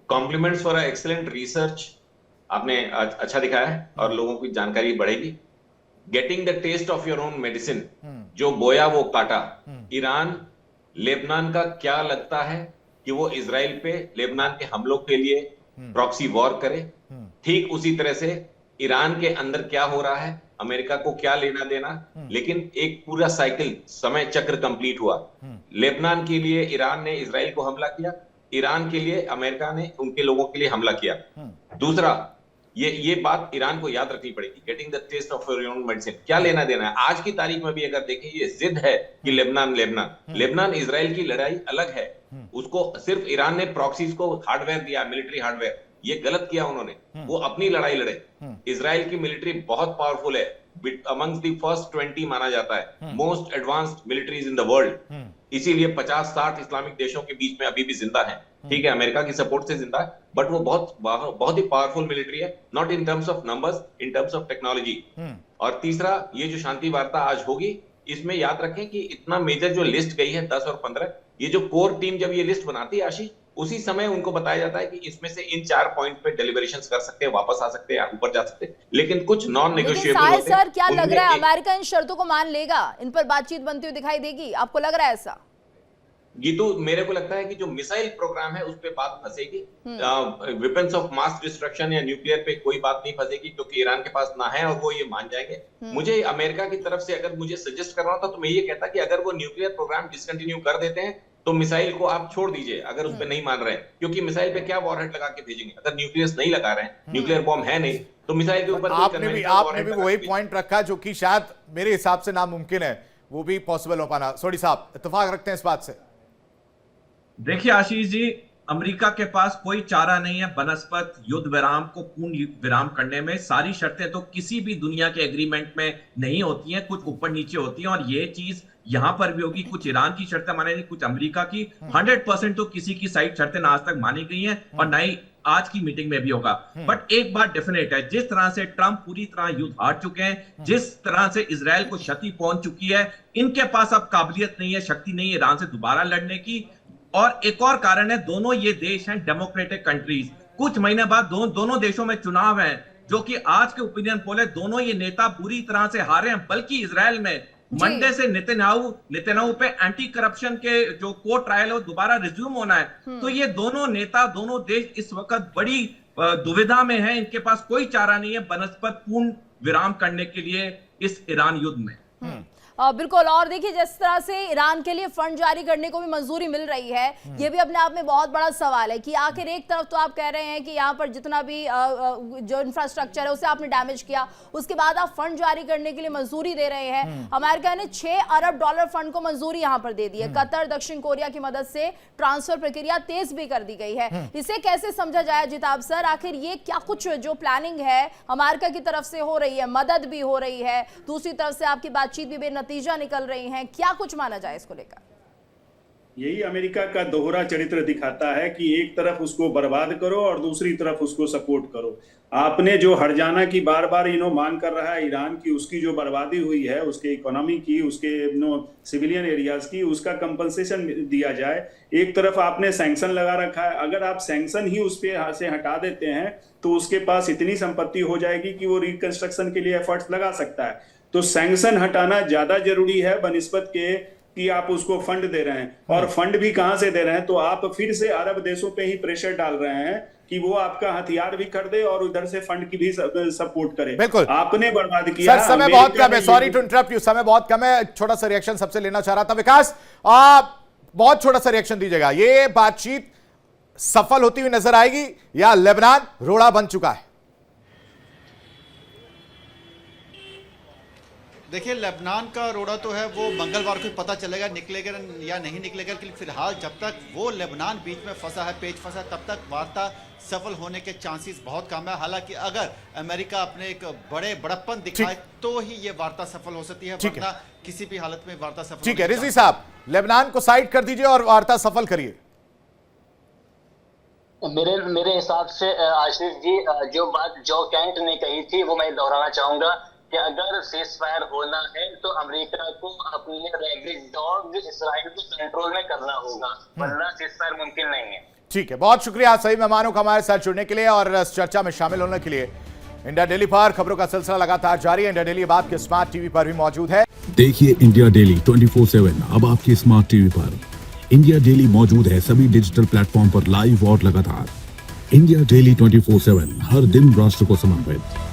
कॉम्प्लीमेंट्स फॉर एक्सीलेंट रिसर्च, आपने अच्छा दिखाया है और लोगों की जानकारी बढ़ेगी। Getting the taste of your own medicine, जो बोया वो काटा। ईरान लेबनान का क्या लगता है कि वो इजराइल पे लेबनान के हमलों के लिए प्रॉक्सी वॉर करे, ठीक उसी तरह से ईरान के अंदर क्या हो रहा है, अमेरिका को क्या लेना देना, लेकिन एक पूरा साइकिल, समय चक्र कंप्लीट हुआ। लेबनान के लिए ईरान ने इजराइल को हमला किया, ईरान के लिए अमेरिका ने उनके लोगों के लिए हमला किया। दूसरा, ये बात ईरान को याद रखनी पड़ेगी, getting the taste of your own medicine, क्या लेना देना है। आज की तारीख में भी अगर देखें, ये जिद है कि लेबनान इजराइल की लड़ाई अलग है। उसको सिर्फ ईरान ने प्रॉक्सीज को हार्डवेयर दिया, मिलिट्री हार्डवेयर, ये गलत किया उन्होंने। वो अपनी लड़ाई लड़े। इजराइल की मिलिट्री बहुत पावरफुल है, अमंग्स द फर्स्ट 20 माना जाता है, most advanced militaries in the world. इसीलिए 50-60 इस्लामिक देशों के बीच में अभी भी जिंदा है। ठीक है, अमेरिका की सपोर्ट से जिंदा है, बट वो बहुत ही पावरफुल मिलिट्री है, not in terms of numbers, in terms of technology. और तीसरा, ये जो शांति वार्ता आज होगी, इसमें याद रखें कि इतना मेजर जो लिस्ट गई है 10 और 15, ये जो कोर टीम जब ये लिस्ट बनाती है आशीष, उसी समय उनको बताया जाता है कि इसमें से इन 4 पॉइंट पे डेलिब्रेशंस कर सकते हैं, वापस आ सकते हैं, ऊपर जा सकते हैं, लेकिन कुछ नॉन नेगोशिएबल होते हैं। सर क्या लग रहा है अमेरिका इन शर्तों को मान लेगा, इन पर बातचीत बनती हुई दिखाई देगी, आपको लग रहा है ऐसा? गीतू, मेरे को लगता है कि जो मिसाइल प्रोग्राम है उस पे बात फंसेगी, वेपन्स ऑफ मास डिस्ट्रक्शन या न्यूक्लियर पे कोई बात नहीं फंसेगी, क्योंकि ईरान के पास ना है और वो ये मान जाएंगे। मुझे अमेरिका की तरफ से अगर मुझे सजेस्ट करना होता तो मैं ये कहता कि अगर वो न्यूक्लियर प्रोग्राम डिसकंटिन्यू कर देते हैं तो मिसाइल को आप छोड़ दीजिए, अगर उस पर नहीं मान रहे हैं, क्योंकि मिसाइल पे क्या वॉरहेड लगा के भेजेंगे? अगर न्यूक्लियस नहीं लगा रहे हैं, न्यूक्लियर बॉम्ब है नहीं, तो मिसाइल के ऊपर आपने भी वही पॉइंट रखा जो कि शायद मेरे हिसाब से नामुमकिन है वो भी पॉसिबल हो पाना। सोडी साहब इत्तेफाक रखते हैं इस बात से? देखिए आशीष जी, अमेरिका के पास कोई चारा नहीं है बनस्पत युद्ध विराम को पूर्ण विराम करने में। सारी शर्तें तो किसी भी दुनिया के एग्रीमेंट में नहीं होती हैं, कुछ ऊपर नीचे होती हैं, और ये चीज यहां पर भी होगी। कुछ ईरान की शर्तें मानेगी, कुछ अमेरिका की। 100% तो किसी की साइड शर्तें ना आज तक मानी गई हैं और ना ही आज की मीटिंग में भी होगा। बट एक बात डेफिनेट है, जिस तरह से ट्रंप पूरी तरह युद्ध हार चुके हैं, जिस तरह से इजराइल को क्षति पहुंच चुकी है, इनके पास अब काबिलियत नहीं है, शक्ति नहीं है ईरान से दोबारा लड़ने की। और एक और कारण है, दोनों ये देश हैं डेमोक्रेटिक कंट्रीज। कुछ महीने बाद दोनों देशों में चुनाव है, जो कि आज के ओपिनियन पोल है, दोनों ये नेता पूरी तरह से हारे हैं। बल्कि इजराइल में मंडे से नेतन्याहू पे एंटी करप्शन के जो कोर्ट ट्रायल है वो दोबारा रिज्यूम होना है। तो ये दोनों नेता, दोनों देश इस वक्त बड़ी दुविधा में हैं। इनके पास कोई चारा नहीं है बनस्पत पूर्ण विराम करने के लिए इस ईरान युद्ध में। बिल्कुल। और देखिए जिस तरह से ईरान के लिए फंड जारी करने को भी मंजूरी मिल रही है, ये भी अपने आप में बहुत बड़ा सवाल है कि आखिर एक तरफ तो आप कह रहे हैं कि यहाँ पर जितना भी जो इंफ्रास्ट्रक्चर है उसे आपने डैमेज किया, उसके बाद आप फंड जारी करने के लिए मंजूरी दे रहे हैं। अमेरिका ने $6 अरब फंड को मंजूरी यहाँ पर दे दी है। कतर, दक्षिण कोरिया की मदद से ट्रांसफर प्रक्रिया तेज भी कर दी गई है। इसे कैसे समझा जाए जिताब सर? आखिर ये क्या कुछ जो प्लानिंग है अमेरिका की तरफ से हो रही है, मदद भी हो रही है, दूसरी तरफ से आपकी बातचीत भी नतीजा निकल रही हैं, क्या कुछ माना जाए इसको लेकर? यही अमेरिका का दोहरा चरित्र दिखाता है कि एक तरफ उसको बर्बाद करो और दूसरी तरफ उसको सपोर्ट करो। आपने जो हर्जाना की बार बार मांग कर रहा है ईरान की, उसकी जो बर्बादी हुई है, उसके इकोनॉमी की, उसके सिविलियन एरियाज की, उसका कंपनसेशन दिया जाए। एक तरफ आपने सैंक्शन लगा रखा है, अगर आप सैंक्शन ही उस पे से हटा देते हैं तो उसके पास इतनी संपत्ति हो जाएगी कि वो रिकंस्ट्रक्शन के लिए एफर्ट्स लगा सकता है। तो सैंक्शन हटाना ज्यादा जरूरी है बनिस्बत के कि आप उसको फंड दे रहे हैं। और फंड भी कहां से दे रहे हैं? तो आप फिर से अरब देशों पे ही प्रेशर डाल रहे हैं कि वो आपका हथियार भी कर दे और उधर से फंड की भी सपोर्ट करे। बिल्कुल, आपने बर्बाद किया। सर समय बहुत कम है, सॉरी टू इंटरप्ट यू, समय बहुत कम है। छोटा सा रिएक्शन सबसे लेना चाह रहा था विकास, बहुत छोटा सा रिएक्शन दीजिएगा। ये बातचीत सफल होती हुई नजर आएगी या लेबनान रोड़ा बन चुका है? देखिए, लेबनान का रोड़ा तो है वो मंगलवार को पता चलेगा निकलेगा या नहीं निकलेगा, लेकिन फिलहाल जब तक वो लेबनान बीच में फंसा है, पेच फंसा, तब तक वार्ता सफल होने के चांसेस बहुत कम है। हालांकि अगर अमेरिका अपने एक बड़प्पन दिखाए तो ही ये वार्ता सफल हो सकती है, वरना किसी भी हालत में वार्ता सफल। ठीक है रिजवी साहब, लेबनान को साइड कर दीजिए और वार्ता सफल करिए। मेरे हिसाब से आशीष जी, जो बात जो कैंट ने कही थी वो मैं दोहराना चाहूंगा कि अगर सीज फायर होना है तो अमेरिका को अपने रैगिड डॉग इजराइल को कंट्रोल में करना होगा, वरना सीज फायर मुमकिन नहीं है। ठीक है, बहुत शुक्रिया सभी मेहमानों का हमारे साथ जुड़ने के लिए और इस चर्चा में शामिल होने के लिए। इंडिया डेली पर खबरों का सिलसिला लगातार जारी है। इंडिया डेली अब आपके स्मार्ट टीवी पर भी मौजूद है। देखिए इंडिया डेली 24/7 अब आपके स्मार्ट टीवी पर। इंडिया डेली मौजूद है सभी डिजिटल प्लेटफॉर्म पर लाइव और लगातार। इंडिया डेली 24/7 हर दिन राष्ट्र को समर्पित।